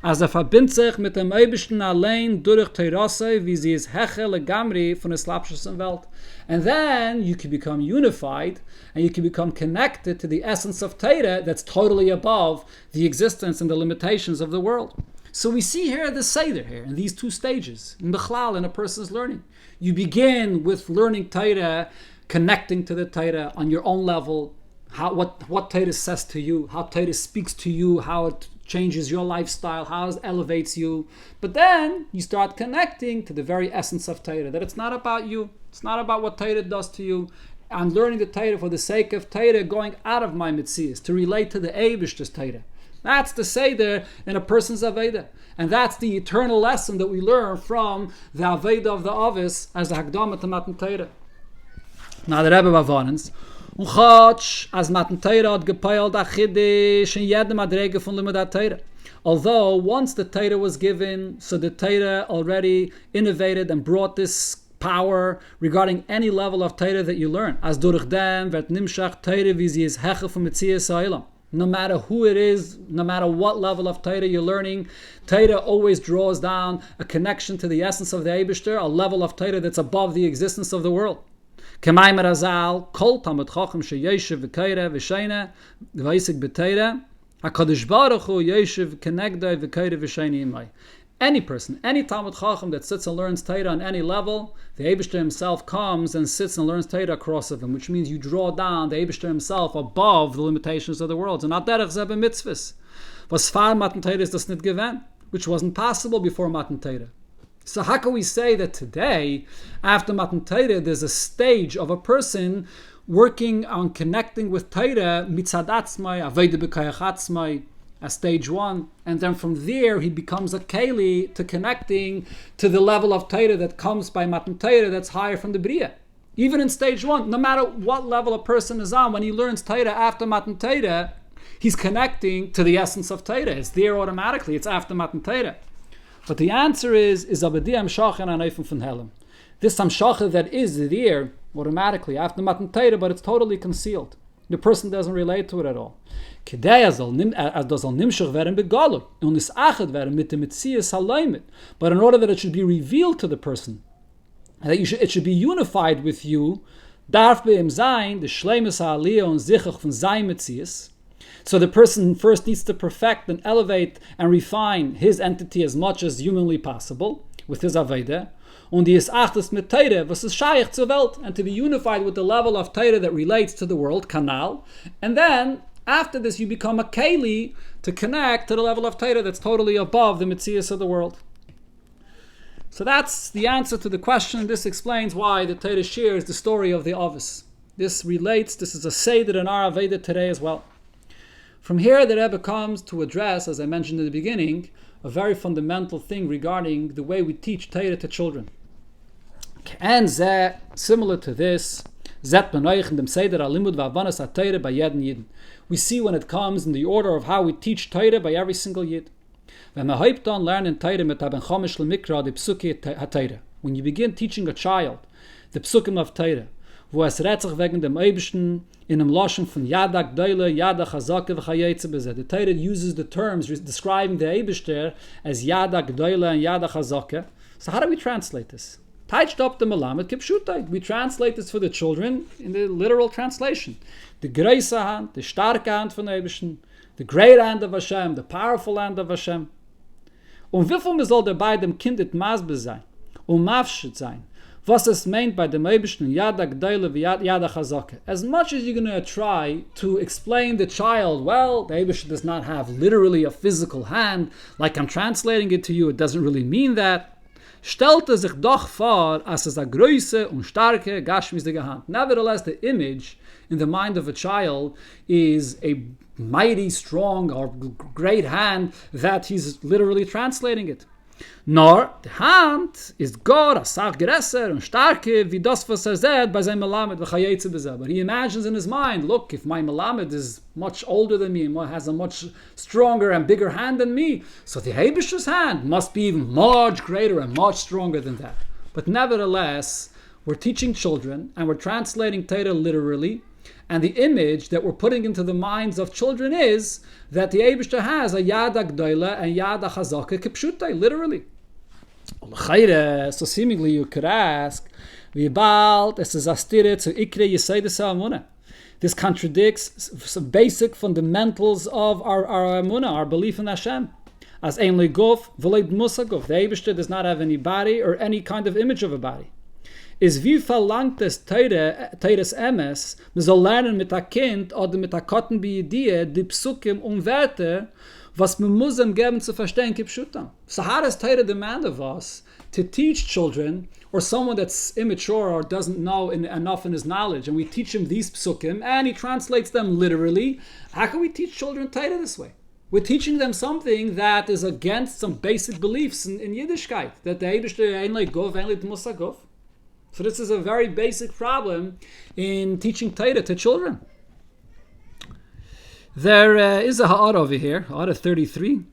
As verbindt sich mit dem Eibishten allein durch Teirasai, wie sie es heche legamri von der slapshus Welt. And then you can become unified and you can become connected to the essence of Torah that's totally above the existence and the limitations of the world. So we see here the Seder here in these two stages, in Bechlal, in a person's learning. You begin with learning Torah, connecting to the Torah on your own level, what Torah says to you, how Torah speaks to you, how it changes your lifestyle, how it elevates you. But then you start connecting to the very essence of Torah, that it's not about you, it's not about what Torah does to you. I'm learning the Torah for the sake of Torah, going out of my Metzias, to relate to the Eibishter's Torah. That's the Seder in a person's Aveda. And that's the eternal lesson that we learn from the Aveda of the Avis as the Hagdama to Matan Torah. Now the Rebbe Bavonens, as Matan Torah had gepeilt a Chiddush in jedem Adrege von Limudat Torah. Although once the Torah was given, so the Torah already innovated and brought this power regarding any level of Torah that you learn. As durch dem wird nimshach Torah wie sie es heche von Metzias ha'olam. No matter who it is, no matter what level of Torah you're learning, Torah always draws down a connection to the essence of the Eibishter, a level of Torah that's above the existence of the world. K'maymer Azal, kol Talmid Chacham sheyeshev v'kaira v'sheina v'yisik b'Torah, HaKadosh Baruch Hu yeshev k'negdai v'kaira v'sheina imay. Any person, any Talmud Chacham that sits and learns Torah on any level, the Eibishter himself comes and sits and learns Torah across of him, which means you draw down the Eibishter himself above the limitations of the world. And not derech zeh b'mitzvahs. Was far Matan Torah is das nicht gewesen, which wasn't possible before Matan Torah. So how can we say that today, after Matan Torah, there's a stage of a person working on connecting with Torah, mitzad atzmai, aveda b'kayach atzmai, as stage one, and then from there he becomes a keli to connecting to the level of Torah that comes by Matan Torah that's higher from the Bria. Even in stage one, no matter what level a person is on, when he learns Torah after Matan Torah, he's connecting to the essence of Torah. It's there automatically, it's after Matan Torah. But the answer is abadi amshach and anayfim von Helem. This amshach that is there automatically after Matan Torah, but it's totally concealed. The person doesn't relate to it at all. But in order that it should be revealed to the person, that it should be unified with you, so the person first needs to perfect and elevate and refine his entity as much as humanly possible with his Aveda. Und die ist achtes mit Teire, was ist shaykh zur Welt, and to be unified with the level of Teire that relates to the world, kanal. And then, after this, you become a keli to connect to the level of Teire that's totally above the mitzias of the world. So that's the answer to the question. This explains why the Teire shares the story of the Ovis. This is a Seder in our Aveda today as well. From here, the Rebbe comes to address, as I mentioned in the beginning, a very fundamental thing regarding the way we teach Torah to children. And similar to this, we see when it comes in the order of how we teach Torah by every single Yid. When you begin teaching a child the psukim of Torah, wo es redt sich wegen dem Eibischen in einem Loschen von Yada Gdoile, Yada Chazake v'chayetze bezeh. The Torah uses the terms describing the Eibishter as Yada Gdoile and Yada Chazake. So how do we translate this? Teicht up the Melamed kipshutai. We translate this for the children in the literal translation. The große Hand, the starke Hand von Eibischen, the great hand of Hashem, the powerful hand of Hashem. Wieviel soll dabei dem Kind et Masbe sein? Mafshit sein? Was is meant by the Eibishter Yada Gdoile Yada Chazake? As much as you're going to try to explain the child, well, the Eibishter does not have literally a physical hand, like I'm translating it to you, it doesn't really mean that. Stellte sich doch vor, als es a große und starke gashmisige Hand. Nevertheless, the image in the mind of a child is a mighty, strong, or great hand that he's literally translating it. Nor, the hand is God, a sach geresser und starke, wie das, was said by sein Melamed, v'chayetze bezeh. But he imagines in his mind, look, if my Melamed is much older than me and has a much stronger and bigger hand than me, so the Eibishter's hand must be even much greater and much stronger than that. But nevertheless, we're teaching children and we're translating Torah literally, and the image that we're putting into the minds of children is that the Eibishter has a Yada Gdoile and Yada Chazake kipshutai, literally. So seemingly you could ask, this contradicts some basic fundamentals of our emunah, our belief in Hashem. As ein legof, v'leid musagov. The Eibishter does not have any body or any kind of image of a body. Is wie verlangt es Teires Emes, man soll lernen mit a Kind oder mit a Kotten bi Idee, die Psukim Werte, was man muss ihm geben zu verstehen, kipshutam. So how does Torah demand of us to teach children, or someone that's immature or doesn't know enough in his knowledge, and we teach him these psukim, and he translates them literally? How can we teach children Torah this way? We're teaching them something that is against some basic beliefs in Yiddishkeit, that the Eibishter ein le'gov, ein le'musagov. So this is a very basic problem in teaching Torah to children. There is a ha'ara over here, ha'ara 33,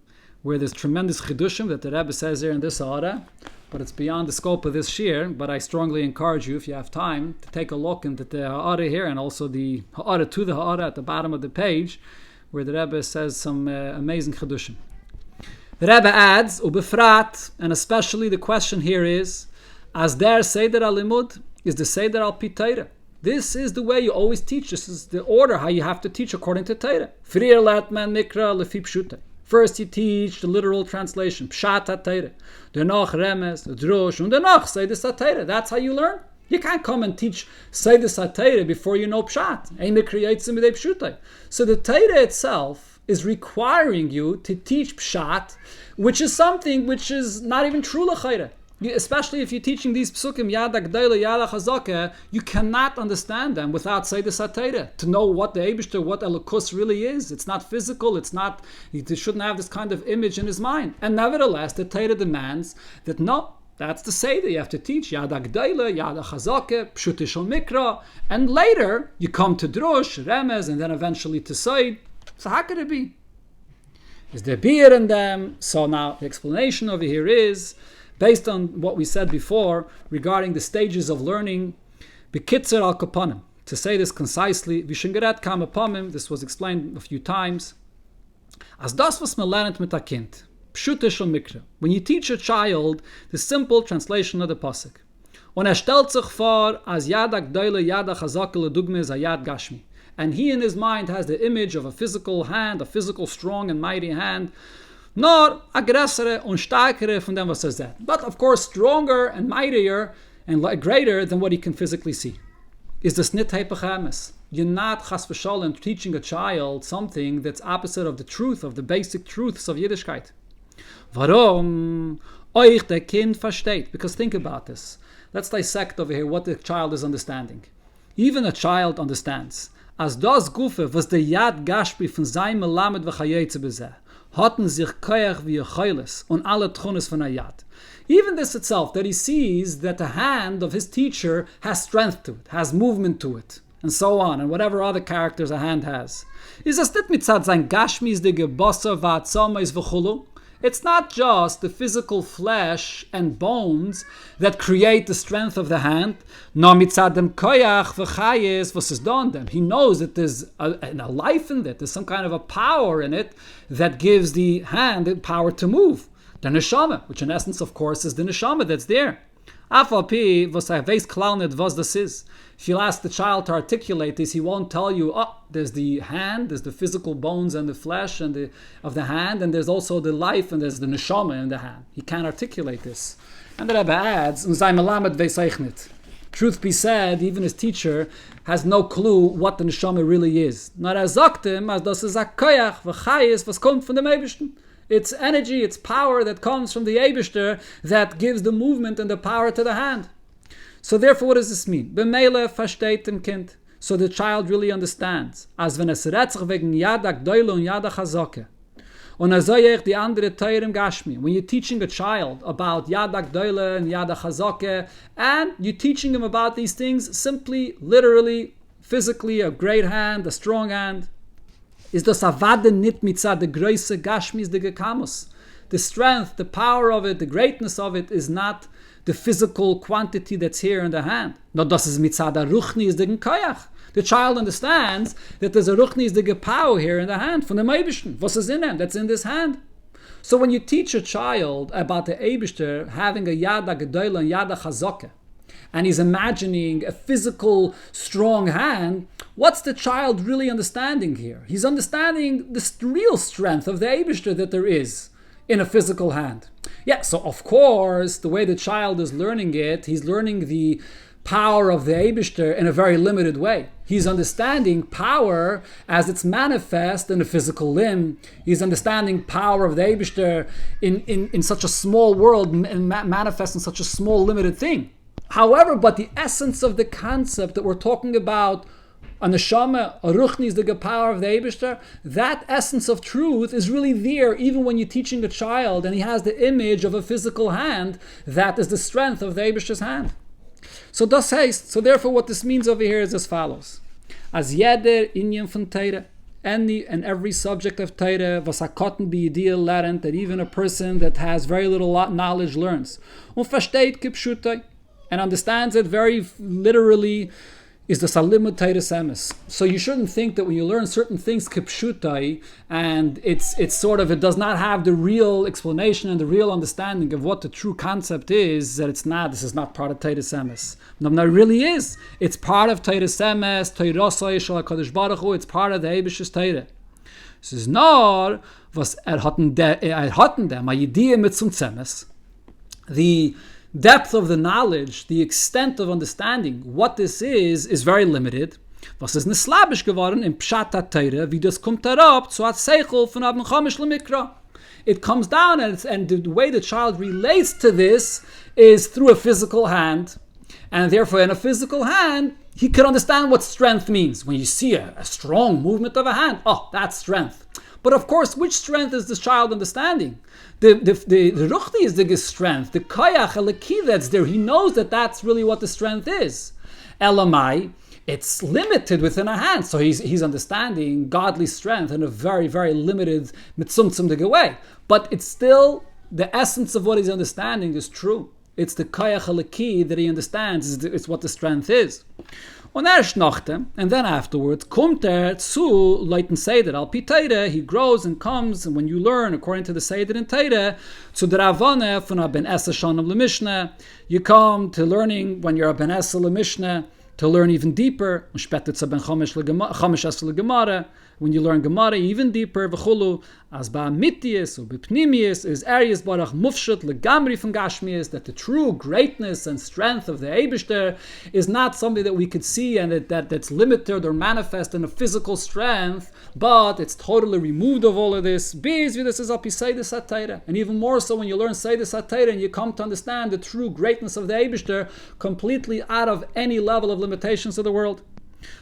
where there's tremendous chidushim that the Rebbe says here in this ha'ara, but it's beyond the scope of this shir. But I strongly encourage you, if you have time, to take a look into the ha'ara here and also the ha'ara to the ha'ara at the bottom of the page, where the Rebbe says some amazing chidushim. The Rebbe adds, ubefrat, and especially the question here is, as der Seder al-Limud is the Seder al-Pi Torah. This is the way you always teach. This is the order how you have to teach according to Torah. Frier lat man nikra lefi pshutei. First you teach the literal translation, Pshat HaTeire. Danach Remes, Drush, and danach Seidus HaTeire. That's how you learn. You can't come and teach Seidus HaTeire before you know Pshat. So the Teire itself is requiring you to teach Pshat, which is something which is not even true Lechaire. Especially if you're teaching these psukim, Yada G'dayla, Yada Chazaka, you cannot understand them without Seidus HaTeire. To know what the Eibishter, what Elokus really is. It's not physical, he shouldn't have this kind of image in his mind. And nevertheless, the Teire demands that no, that's the Seder. You have to teach Yada G'dayla, Yada Chazaka, Pshutishal Mikra, and later you come to Drush, Remez, and then eventually to Seid. So how could it be? Is there beer in them? So now the explanation over here is, based on what we said before regarding the stages of learning, Bekitzer al Kapanim. To say this concisely, Vishingeret kam apamim, this was explained a few times. As das was man lernt mit a Kind, Pshute shel Mikra. When you teach a child the simple translation of the pasuk. Und stellt sich vor, as Yada G'dayla, Yada Chazaka ledugme is a Yad Gashmi. And he in his mind has the image of a physical hand, a physical strong and mighty hand, nor aggressere und starkere von dem was said. But of course stronger and mightier and greater than what he can physically see. Is this nit hypochamis? You're not chas v'shalom teaching a child something that's opposite of the truth, of the basic truths of Yiddishkeit. Warum? Euch der Kind versteht. Because think about this. Let's dissect over here what the child is understanding. Even a child understands. As das Gufe was der Yad Gashpi von seinem Melamed v'chayetze bezeh. Hatten sich koyach v'yachayles und alle tchunes von Ayat. Even this itself, that he sees that the hand of his teacher has strength to it, has movement to it, and so on, and whatever other characters a hand has. Is das nicht mitzad sein Gashmis de Gebosser v'atzomais v'chulu? It's not just the physical flesh and bones that create the strength of the hand. No mitzad dem koyach v'chayes was is done them. He knows that there's a life in it. There's some kind of a power in it that gives the hand the power to move. The neshama, which in essence, of course, is the neshama that's there. Afalpi was I weiß klar nicht was das is. If you'll ask the child to articulate this, he won't tell you, there's the hand, there's the physical bones and the flesh and of the hand, and there's also the life, and there's the neshama in the hand. He can't articulate this. And the Rabbi adds, truth be said, even his teacher has no clue what the neshama really is. Not as zaktim, as das is a koyach, v'chayis, was kommt von dem Eibishten. It's energy, it's power that comes from the Eibishter that gives the movement and the power to the hand. So therefore, what does this mean? B'meile versteht dem Kind. So the child really understands. As wenn es retzich wegen Yada G'dayla und Yada Chazaka. Und die andere Teirem Gashmi. When you're teaching a child about Yada G'dayla and Yada Chazaka, and you're teaching him about these things simply, literally, physically, a great hand, a strong hand, is das avade nit mitzad the groise Gashmis de Gekamus. The strength, the power of it, the greatness of it is not the physical quantity that's here in the hand. No, das is mitzad a ruchni is the koyach. The child understands that there's a ruchni is the power here in the hand from the Eibishter. Was is in him? That's in this hand. So when you teach a child about the Eibishter having a Yada G'dayla and Yada Chazaka, and he's imagining a physical, strong hand, what's the child really understanding here? He's understanding the real strength of the Eibishter that there is in a physical hand. Yeah, so of course, the way the child is learning it, he's learning the power of the Eibishter in a very limited way. He's understanding power as it's manifest in a physical limb. He's understanding power of the Eibishter in such a small world and manifest in such a small, limited thing. However, but the essence of the concept that we're talking about, a neshama, a ruchni is the power of the Eibishter, that essence of truth is really there even when you're teaching a child and he has the image of a physical hand that is the strength of the Eibishter's hand. So das heißt, so therefore what this means over here is as follows. As jeder inyan von Teire, any and every subject of Teire, was a cotton be ideal lernt, that even a person that has very little knowledge learns. Und versteht kipshutai, and understands it very literally, is the salimut Teires emes. So you shouldn't think that when you learn certain things kipshutai, and it's sort of, it does not have the real explanation and the real understanding of what the true concept is, that it's not, this is not part of Teires emes. No, it really is. It's part of Teires emes, Teirosai Shal HaKadosh Baruch Hu, it's part of the Eibish's Teire. Es ist nur, was hatten der, ma Idee mit zum Zemes. The depth of the knowledge, the extent of understanding, what this is very limited. Was ist nicht slabisch geworden im Pshat HaTeire, wie das kommt herab zu hat Seichel von Abn Chamish Lemikra. It comes down and the way the child relates to this is through a physical hand. And therefore, in a physical hand, he can understand what strength means. When you see a strong movement of a hand, oh, that's strength. But of course, which strength is this child understanding? The ruchni is the strength. The koyach, eleki that's there, he knows that that's really what the strength is. Elamai, it's limited within a hand. So he's understanding godly strength in a very, very limited, mitzumtzumdige way. But it's still, the essence of what he's understanding is true. It's the koyach eleki that he understands, it's what the strength is. Und nachdem, and then afterwards, kommt zu Leuten Seder al pi Teire, he grows and comes, and when you learn according to the Seder in Teire, zu der Avane von a ben Esse Shonim LeMishne, you come to learning when you're a ben Esse LeMishne, to learn even deeper, und später zu ben Chamish Esse LeGemara, when you learn Gemara even deeper, v'chulu, as ba'amitius or b'pnimius is areas barach mufshat legamri from gashmius, that the true greatness and strength of the Eibishter is not something that we could see and that's limited or manifest in a physical strength, but it's totally removed of all of this. This is api Seidus HaTeire. And even more so when you learn Seidus HaTeire and you come to understand the true greatness of the Eibishter completely out of any level of limitations of the world.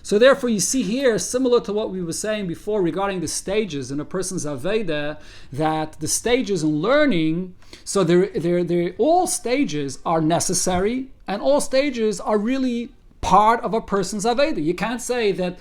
So therefore you see here, similar to what we were saying before regarding the stages in a person's Aveda, that the stages in learning, so they're all stages are necessary and all stages are really part of a person's Aveda. You can't say that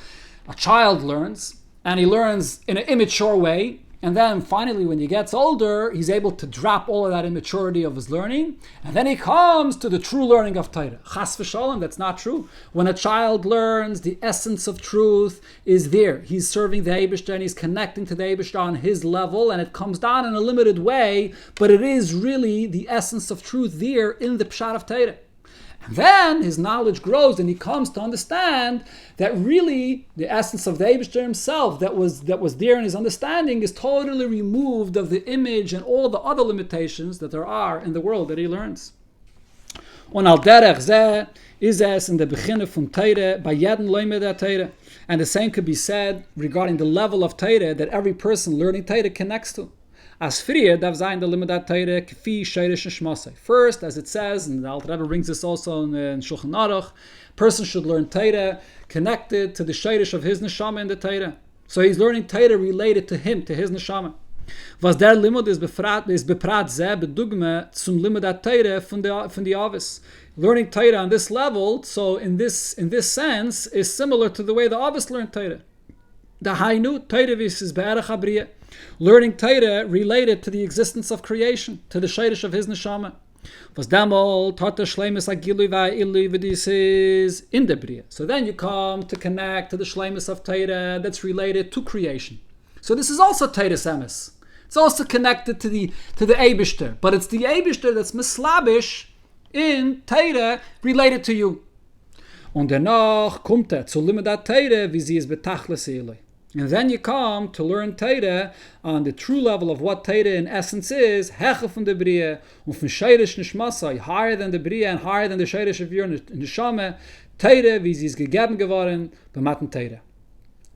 a child learns and he learns in an immature way, and then finally when he gets older, he's able to drop all of that immaturity of his learning, and then he comes to the true learning of Torah. Chas v'shalom, that's not true. When a child learns, the essence of truth is there. He's serving the Eibishter and he's connecting to the Eibishter on his level, and it comes down in a limited way, but it is really the essence of truth there in the Pshat of Torah. And then his knowledge grows and he comes to understand that really the essence of the Eibishter himself that was there in his understanding is totally removed of the image and all the other limitations that there are in the world that he learns. Und al derech zeh is es in the beginne von Teire bei jeden Loime der Teire. And the same could be said regarding the level of Teire that every person learning Teire connects to. As frier darf sein der Limudat Teire kfi sheirish shmasei. First, as it says, and the Alter Rebbe brings this also in Shulchan Aruch, person should learn Teire connected to the sheirish of his neshama in the Teire. So he's learning Teire related to him, to his neshama. Was der Limud is beprat zeh bedugme zum Limudat Teire von the Avis. Learning Teire on this level, so in this sense, is similar to the way the Avis learned Teire. The Hainu Teire vis is be'erach habriya. Learning Torah related to the existence of creation, to the shayrish of his neshama. Was damol tata shleimus agilui va'ilui v'dis in the bria. So then you come to connect to the shleimus of Torah that's related to creation. So this is also Torah emes. It's also connected to the Eibishter, but it's the Eibishter that's mislabish in Torah related to you. Und danach kommt zu limudat Torah wie sie es betachlis eloi. And then you come to learn Teire on the true level of what Teire in essence is, Heche von der Bria, und von Sheirish Nishmasai, higher than the Bria and higher than the Sheirish of your Neshama, Teire, wie sie es gegeben geworden, bematten Teire.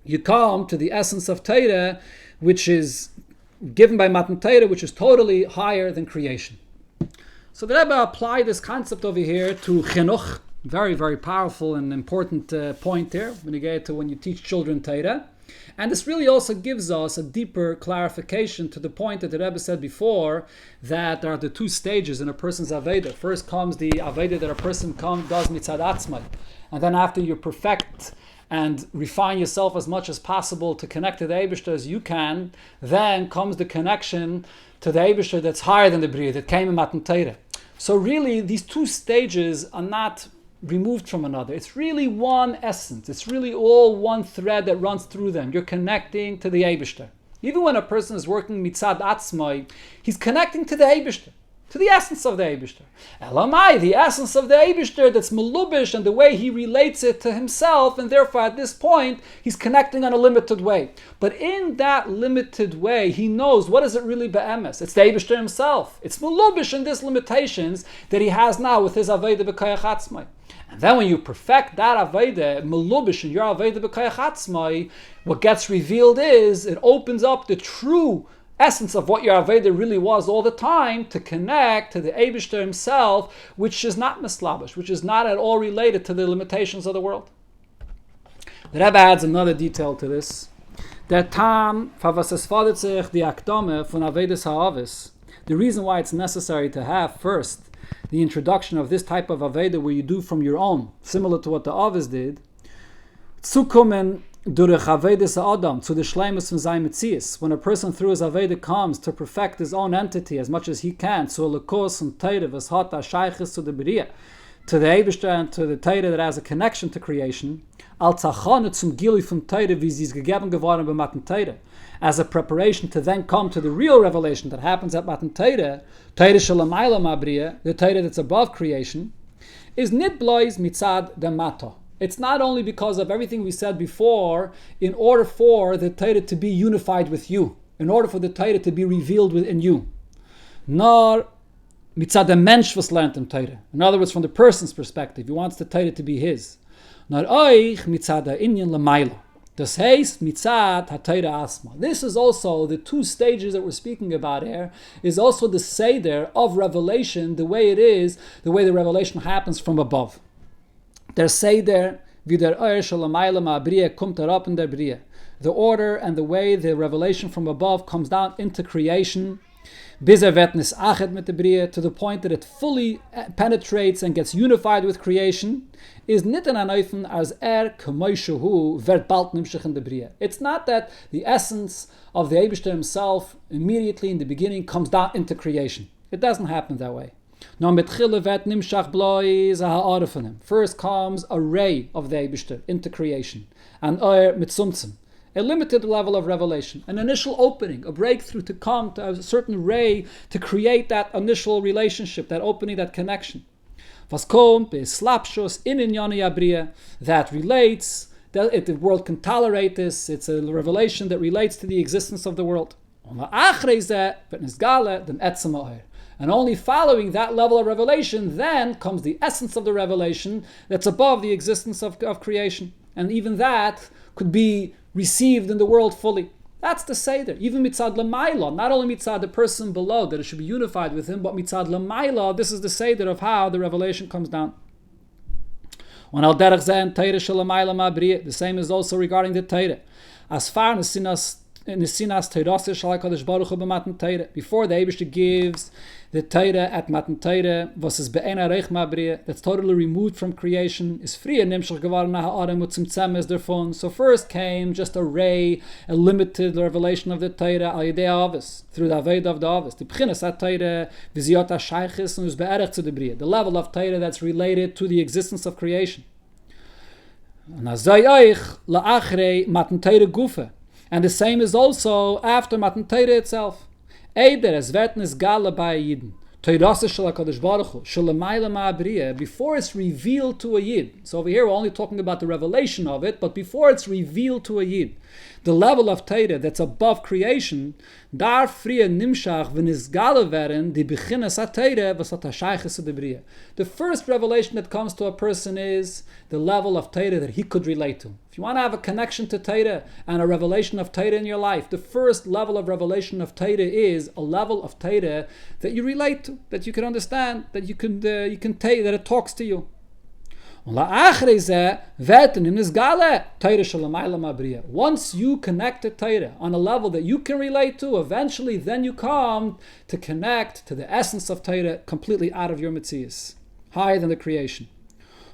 You come to the essence of Teire, which is given by Matan Teire, which is totally higher than creation. So the Rebbe applied this concept over here to Chinuch, very, very powerful and important point there, when you get to when you teach children Teire. And this really also gives us a deeper clarification to the point that the Rebbe said before, that there are the two stages in a person's Aveda. First comes the Aveda that a person does mitzad atzmai. And then after you perfect and refine yourself as much as possible to connect to the Eibishter as you can, then comes the connection to the Eibishter that's higher than the Bria, that came in Matan Torah. So really, these two stages are not removed from another. It's really one essence. It's really all one thread that runs through them. You're connecting to the Eibishter. Even when a person is working mitzad atzmai, he's connecting to the Eibishter. to the essence of the Eibishter. Elamai, the essence of the Eibishter that's melubish and the way he relates it to himself, and therefore at this point he's connecting on a limited way. But in that limited way, he knows what is it really be'emes. It's the Eibishter himself. It's melubish in these limitations that he has now with his Aveda b'Koyach Atzmai. And then when you perfect that Aveda, melubish in your Aveda b'Koyach Atzmai, what gets revealed is, it opens up the true essence of what your Aveda really was all the time to connect to the Eibishter himself, which is not mislabish, which is not at all related to the limitations of the world. The Rebbe adds another detail to this. Der Tam, was es fordert sich die Akdame von Avedas Ha'avis. The reason why it's necessary to have first the introduction of this type of Aveda where you do from your own, similar to what the Avis did, zukommen durch Avedas Adam zu der Schleimus von seinem Metzies. When a person through his Aveda comes to perfect his own entity as much as he can, zu Lekos und Teire, was hat Shaychus zu der Bria, to the Eibishter and to the Teire that has a connection to creation, als Achane zum Gili von Teire, wie sie es gegeben geworden bei Matan Teire, as a preparation to then come to the real revelation that happens at Matan Teire, Teire Shalamayla Mabria, the Teire that's above creation, is nit blois mitzad de Mato. It's not only because of everything we said before, in order for the Torah to be unified with you, in order for the Torah to be revealed within you. Nor mitzad mensch was lernt im Torah. In other words, from the person's perspective, he wants the Torah to be his. Nor euch mitzad inyan l'mayla. Das heißt mitzad ha-Torah asma. This is also the two stages that we're speaking about here, is also the seder of revelation, the way it is, the way the revelation happens from above. Der Seder, wie der Oer Shalamayla Ma'abriya kommt herab in der Bria. The order and the way the revelation from above comes down into creation, bis wird nis achet mit der Bria, to the point that it fully penetrates and gets unified with creation, is nit an aneufen as k'moishehu wird bald nimshich in der Bria. It's not that the essence of the Eibishter himself immediately in the beginning comes down into creation. It doesn't happen that way. First comes a ray of the Eibishter into creation, and mitzumtzim, a limited level of revelation, an initial opening, a breakthrough to come to a certain ray to create that initial relationship, that opening, that connection. Was kommt is slapshus in inyani abriya, that relates, that the world can tolerate this. It's a revelation that relates to the existence of the world. And only following that level of revelation, then comes the essence of the revelation that's above the existence of creation. And even that could be received in the world fully. That's the Seder. Even mitzad l'mayla, not only mitzad the person below, that it should be unified with him, but mitzad l'mayla, this is the Seder of how the revelation comes down. The same is also regarding the Torah. As far as before the Eibishter gives the Torah at Matan Torah, was es be'ena reich ma'abriya, that's totally removed from creation, is free and nimshach geworden nach ha'adam und zum Tzemes derfon. So first came just a ray, a limited revelation of the Torah al yedei Avis, through the Aved of the Avis. The B'chinas ha-Torah v'ziyot ha-shaychis und is be'erech zu the Bria, the level of Torah that's related to the existence of creation. And azay oich la'achrei Matan Torah gufe. And the same is also after Matan Torah itself. Eider es wird nis gala bei Yidden. Teirasa shel HaKadosh Baruch Hu, shel Lamayla Ma'abriya, before it's revealed to a Yid. So over here we're only talking about the revelation of it, but before it's revealed to a Yid, the level of Torah that's above creation, dar frie nimshach v'nis gala werden, di beginnes ha-Torah v'sat ha-shayches de Bria. The first revelation that comes to a person is the level of Torah that he could relate to. If you want to have a connection to Torah and a revelation of Torah in your life, the first level of revelation of Torah is a level of Torah that you relate to, that you can understand, that you can take, that it talks to you. Once you connect to Torah on a level that you can relate to, eventually then you come to connect to the essence of Torah completely out of your metzias, higher than the creation.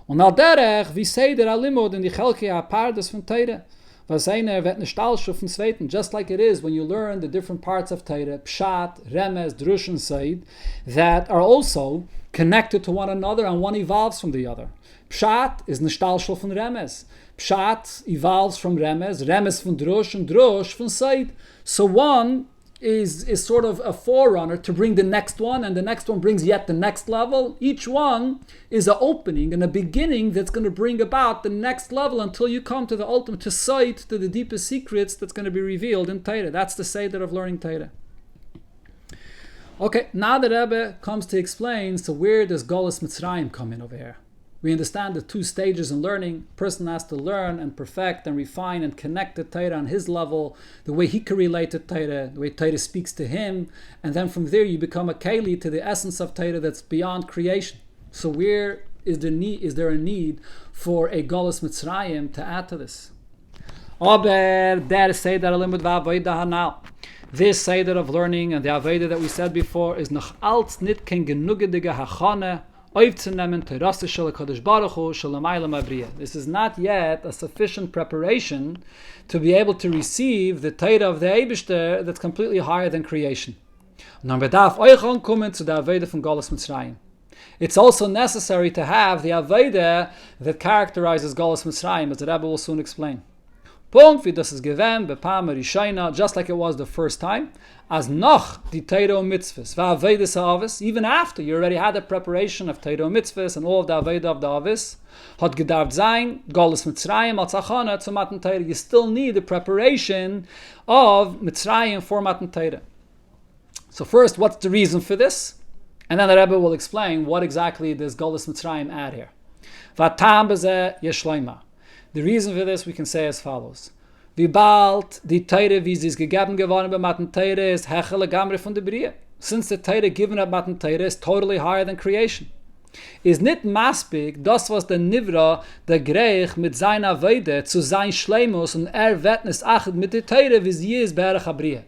Und al derech, wie sei der Alimod in die Chelke apartes von Torah, was einer wird nicht von Zweiten, just like it is when you learn the different parts of Torah, Pshat, Remes, Drush, and Seid, that are also connected to one another and one evolves from the other. Pshat is Nishtalshel von Remes. Pshat evolves from Remes, Remes von Drush, and Drush from Seid. So one is sort of a forerunner to bring the next one, and the next one brings yet the next level. Each one is an opening and a beginning that's going to bring about the next level until you come to the ultimate, to sight, to the deepest secrets that's going to be revealed in Torah. That's the Seder of learning Torah. Okay, now the Rebbe comes to explain, so where does Golus Mitzrayim come in over here? We understand the two stages in learning. A person has to learn and perfect and refine and connect the Torah on his level, the way he can relate to Torah, the way Torah speaks to him, and then from there you become a keli to the essence of Torah that's beyond creation. So where is there a need for a Golus Mitzrayim to add to this? Aber der Seder Limud v'Avodah Hanal. This Seder of learning and the Avodah that we said before is noch als nit kein genugedige Hachane. This is not yet a sufficient preparation to be able to receive the Torah of the Eibishter that's completely higher than creation. It's also necessary to have the Avodah that characterizes Golus Mitzrayim, as the Rabbi will soon explain. Just like it was the first time, as noch the Torah mitzvahs, va'avedas ha'avis, even after you already had the preparation of Torah mitzvahs and all of the Avodah of the Avis, hat gedarft sein, Golus Mitzrayim als achana zu Matan Torah. You still need the preparation of Mitzrayim for Matan Torah. So first, what's the reason for this? And then the Rebbe will explain what exactly does Golus Mitzrayim add here. V'atam b'zeh yeshloima. The reason for this we can say as follows. Wie bald die Teire, wie sie es gegeben geworden bei Matan Teire, ist hechele gamre von der Brie. Since the Teire given at Matan Teire is totally higher than creation. Is nit maspig, das was der Nivra, der Greich, mit seiner Weide, zu sein Schleimus und Wettnis achet mit der Teire, wie sie ist bei Erech Brie.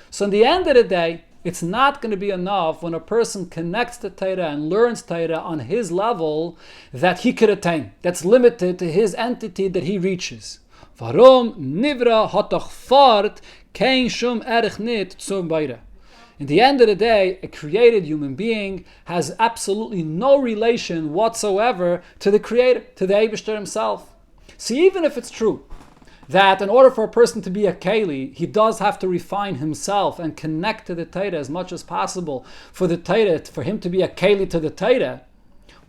So in the end of the day, it's not going to be enough when a person connects to Torah and learns Torah on his level that he could attain. That's limited to his entity that he reaches. Warum nivra hat doch fort kein shum erich nit zum beide. In the end of the day, a created human being has absolutely no relation whatsoever to the Creator, to the Eibishter himself. See, even if it's true that in order for a person to be a keli, he does have to refine himself and connect to the Torah as much as possible for the Torah, for him to be a keli to the Torah.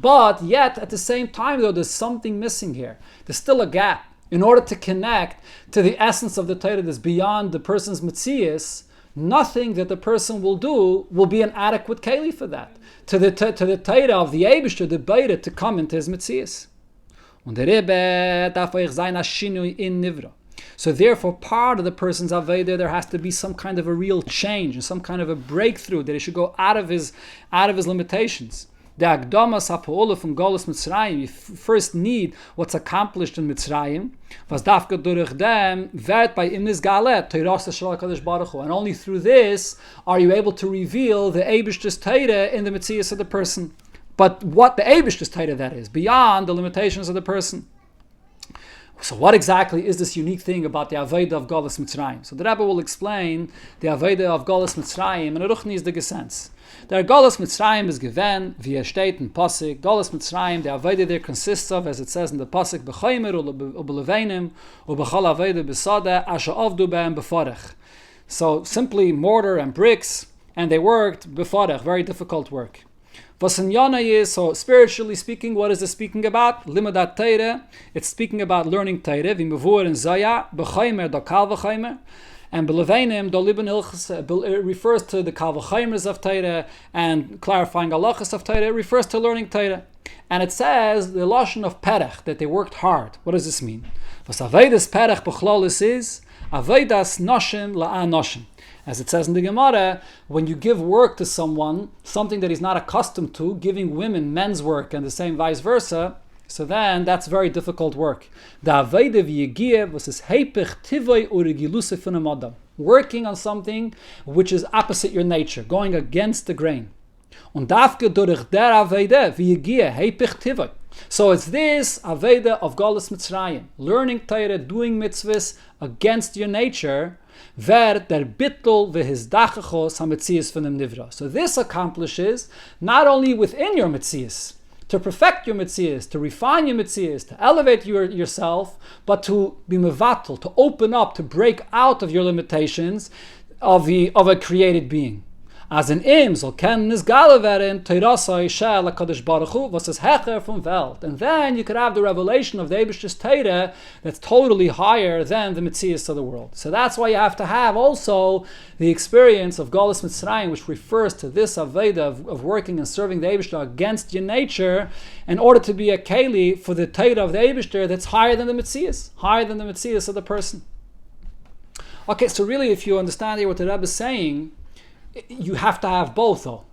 But yet, at the same time, though, there's something missing here. There's still a gap. In order to connect to the essence of the Torah that's beyond the person's metzias, nothing that the person will do will be an adequate keli for that. To the Torah of the Eibishter, the Beire, to come into his metzias. Und der Rebbe darf euch sein as Shinui in Nivra. So therefore, part of the person's Aveda, there has to be some kind of a real change and some kind of a breakthrough, that he should go out of his limitations. The Agdamas HaPo'olah from Golus Mitzrayim, you first need what's accomplished in Mitzrayim. Was dafka durch dem wird bei ihm nisgalet Teiras Shel HaKadosh Baruch Hu. And only through this are you able to reveal the Eibishter's Torah in the Metzias of the person. But what the Eibishter's Torah that is, beyond the limitations of the person. So what exactly is this unique thing about the Avodah of Golus Mitzrayim? So the Rabbi will explain the Avodah of Golus Mitzrayim, and Ruchni is the Gesenz. Der Golus Mitzrayim is given, wie steht in Pasuk, Golus Mitzrayim, the Avodah there consists of, as it says in the Pasuk, B'chaymer u'b'levenim u'b'chal Avodah b'sadeh asher avdu b'hem b'forech. So simply mortar and bricks, and they worked b'forech, very difficult work. Vasanyana is, so spiritually speaking, what is it speaking about? Limadat Teire, it's speaking about learning Teire, v'mevur and zaya, b'chaymer da kal v'chaymer, and b'levenim da liban hilchas, it refers to the kal v'chaymers of Teire, and clarifying halachas of Teire, it refers to learning Teire. And it says, the lashon of perech, that they worked hard. What does this mean? Vas avedas perech b'chlolis is, avedas noshim la'an noshim. As it says in the Gemara, when you give work to someone, something that he's not accustomed to, giving women men's work and the same vice versa, so then that's very difficult work. Working on something which is opposite your nature, going against the grain. So it's this Aveda of Golus Mitzrayim, learning Torah, doing mitzvahs against your nature. So this accomplishes not only within your mitzias, to perfect your mitzias, to refine your mitzias, to elevate yourself, but to be mevatel, to open up, to break out of your limitations, of a created being. As in ihm soll Kenntnis gale werden, Teirasai Shel HaKadosh Baruch Hu, was is hecher from Welt. And then you could have the revelation of the Eibishter's Teire that's totally higher than the Metzias of the world. So that's why you have to have also the experience of Galus Mitzrayim, which refers to this Aveda of working and serving the Eibishter against your nature, in order to be a Keli for the Teire of the Eibishter that's higher than the Metzias, higher than the Metzias of the person. Okay, so really if you understand here what the Rebbe is saying, you have to have both, though.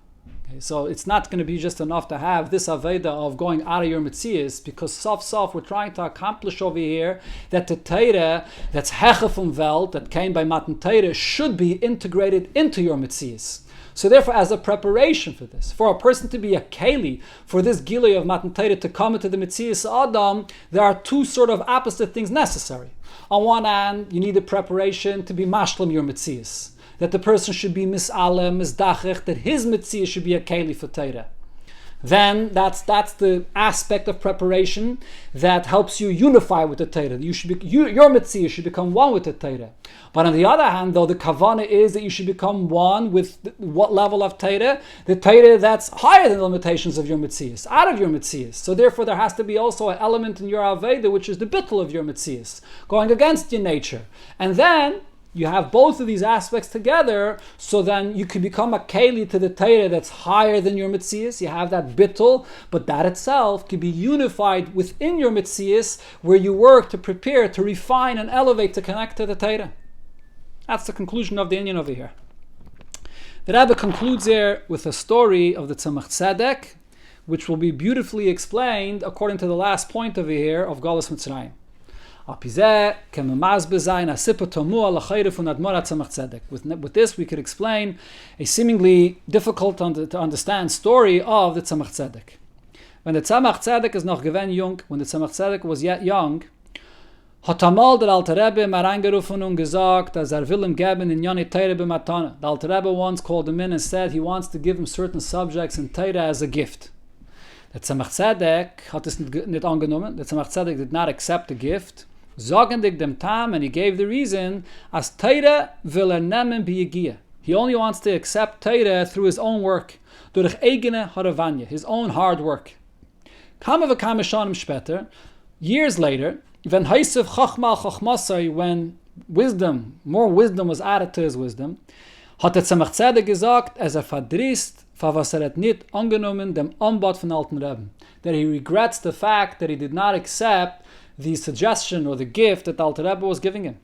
Okay, so it's not going to be just enough to have this Aveda of going out of your Metzias, because sof we're trying to accomplish over here that the Teire that's Heche from Welt, that came by Matan Teire, should be integrated into your Metzias. So therefore, as a preparation for this, for a person to be a Keli, for this Gilui of Matan Teire to come into the Metzias Adam, there are two sort of opposite things necessary. On one hand, you need a preparation to be Mashlam your Metzias, that the person should be mis'alem, misdachech, that his mitzvah should be a keli for Torah. Then that's the aspect of preparation that helps you unify with the Torah. Your mitzvah should become one with the Torah. But on the other hand, though, the kavanah is that you should become one with what level of Torah? The Torah that's higher than the limitations of your mitzvahs, out of your mitzvahs. So therefore, there has to be also an element in your aveda, which is the bittul of your mitzvahs, going against your nature. And then you have both of these aspects together, so then you can become a keli to the Torah that's higher than your mitzias. You have that bittul, but that itself can be unified within your mitzias, where you work to prepare, to refine and elevate, to connect to the Torah. That's the conclusion of the inyan over here. The Rabbi concludes here with a story of the Tzemach Tzedek, which will be beautifully explained according to the last point over here of Galus Mitzrayim. With this, we could explain a seemingly difficult to understand story of the Tzemach Tzedek. When the Tzemach Tzedek is noch gewesen jung, when the Tzemach Tzedek was yet young, hat einmal der Alte Rebbe mal angerufen und gesagt, dass will ihm geben in Yoni Teire b'matana. The Alte Rebbe once called him in and said he wants to give him certain subjects in Teire as a gift. The Tzemach Tzedek hat es nicht angenommen. The Tzemach Tzedek did not accept the gift. Zogendig dem Tam, and he gave the reason, as Teire will nehmen b'yigia. He only wants to accept Teire through his own work, durch eigene haravanya, his own hard work. Kama v'kama shanim später, years later, when Haisef Chachmal Chachmasai, when more wisdom was added to his wisdom, hat der Tzemach Tzedek gesagt, verdrießt, was nicht angenommen dem Anbot von Alten Rebbe. That he regrets the fact that he did not accept the suggestion or the gift that the Alter Rebbe was giving him.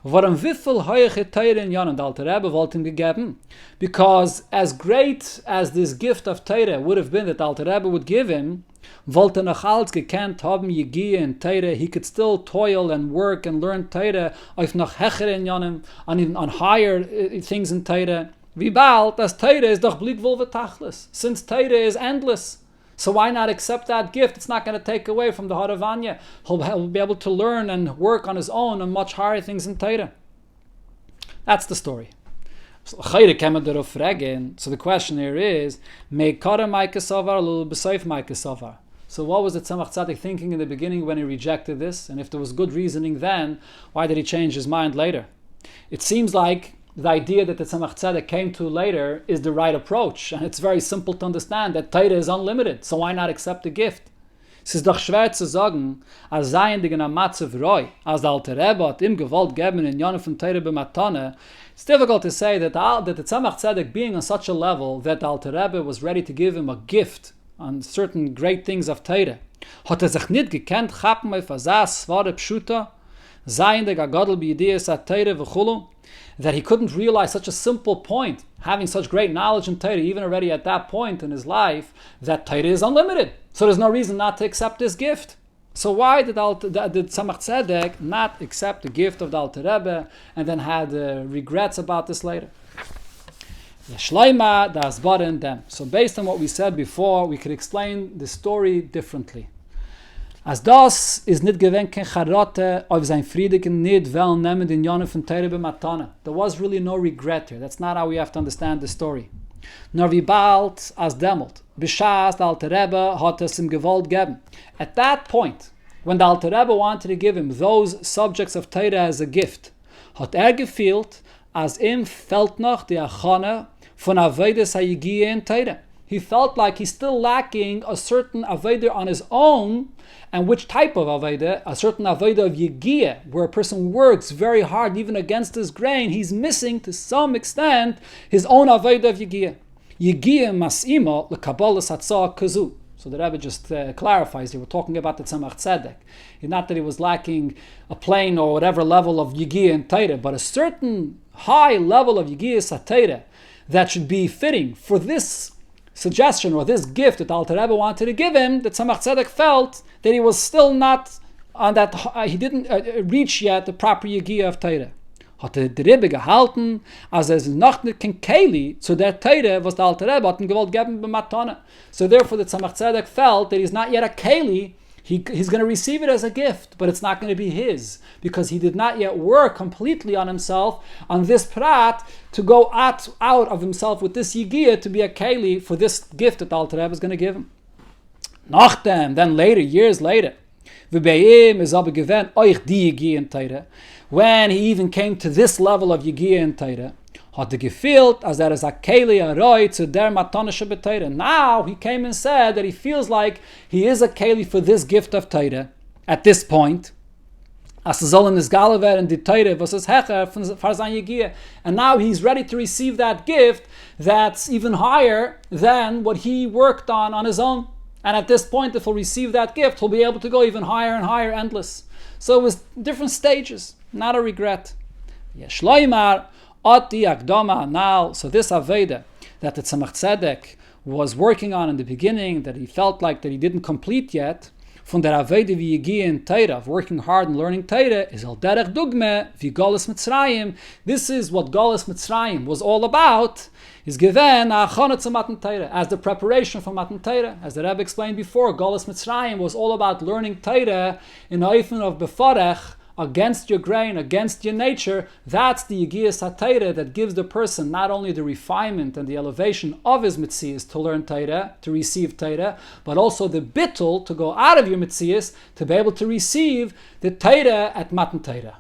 Warum wieviel hohe Teire in Jahren der Alter Rebbe wollte ihm gegeben? Because as great as this gift of Teire would have been that the Alter Rebbe would give him, wollte noch als gekannt haben Yegiya in Teire, he could still toil and work and learn Teire auf noch hecher in Jahren, on higher things in Teire. Wie bald, das Teire ist doch blick wohl vetachlis. Since Teire is endless, so why not accept that gift? It's not going to take away from the Haravanya. He'll be able to learn and work on his own on much higher things in Torah. That's the story. So the question here is, so what was the Tzemach Tzedek thinking in the beginning when he rejected this? And if there was good reasoning then, why did he change his mind later? It seems like the idea that the Tzemach Tzedek came to later is the right approach, and it's very simple to understand that Torah is unlimited, so why not accept the gift? Es ist doch schwer zu sagen, als seien die in Matzev Roy, als der Alte Rebbe hat ihm gewollt geben in Yonah von Torah b'matane. It's difficult to say that the Tzemach Tzedek being on such a level that the Alte Rebbe was ready to give him a gift on certain great things of Torah. Hat sich nicht gekannt, chappen auf Asas, svare pshuta, seien der Gagadol b'yidias at Torah v'chulu, that he couldn't realize such a simple point, having such great knowledge in Torah, even already at that point in his life, that Torah is unlimited. So there's no reason not to accept this gift. So why did Tzemach Tzedek not accept the gift of the Alter Rebbe and then had regrets about this later? So based on what we said before, we could explain the story differently. As das is nit gewen kein Charate auf sein Friedigen nit wel nehmen den Jonah von Teire b'matana. There was really no regret here. That's not how we have to understand the story. Nor wie bald as demult. Bishas the Alter Rebbe hat es ihm gewollt geben. At that point, when the Alter Rebbe wanted to give him those subjects of Teire as a gift, hat gefühlt, as felt noch die Achane von Avodas HaYigia in Teire. He felt like he's still lacking a certain Avodah on his own. And which type of Avodah? A certain Avodah of Yigia, where a person works very hard even against his grain. He's missing to some extent his own Avodah of Yigia. Yigia mas'imo l'kabolas hatzah kazu. So the Rabbi just clarifies here, we're talking about the Tzemach Tzedek. Not that he was lacking a plain or whatever level of Yigia and Teire, but a certain high level of Yigia Sateire that should be fitting for this suggestion or this gift that the Alter Rebbe wanted to give him. The Tzemach Tzedek felt that he was still not on that, he didn't reach yet the proper Yigia of Teire. Hat der Rebbe gehalten, als noch nicht kein Keli zu der Teire, was der Alter Rebbe hat ihm gewollt geben bei Matane. So therefore the Tzemach Tzedek felt that he's not yet a Keli. He's going to receive it as a gift, but it's not going to be his, because he did not yet work completely on himself, on this prat, to go out of himself with this Yigia to be a Keli for this gift that the Alter Rebbe is going to give him. Nachdem, then later, years later, when he even came to this level of Yigia in Teire, hat gefühlt, as there is a Keli aroi zu der Matanische B'Teire. Now he came and said that he feels like he is a Keli for this gift of Teire at this point. As soll in his Galaver and the Teire was his Hecher for sein Yigia. And now he's ready to receive that gift that's even higher than what he worked on his own. And at this point, if he'll receive that gift, he'll be able to go even higher and higher, endless. So it was different stages, not a regret. Yeshloimar Ati Akdama now. So this Aveda that the Tzemach Tzedek was working on in the beginning, that he felt like that he didn't complete yet, from der Aveda vi Yigia in Teire, of working hard and learning Teire, is al derech dugme vi Golas Mitzrayim. This is what Golas Mitzrayim was all about, is given achana to Matan Teire, as the preparation for Matan Teire. As the Rebbe explained before, Golas Mitzrayim was all about learning Teire in the Eifen of Befarech, against your grain, against your nature. That's the Yigia Sateire that gives the person not only the refinement and the elevation of his Mitzias to learn Teire, to receive Teire, but also the bittul to go out of your Mitzias to be able to receive the Teire at Matan Teire.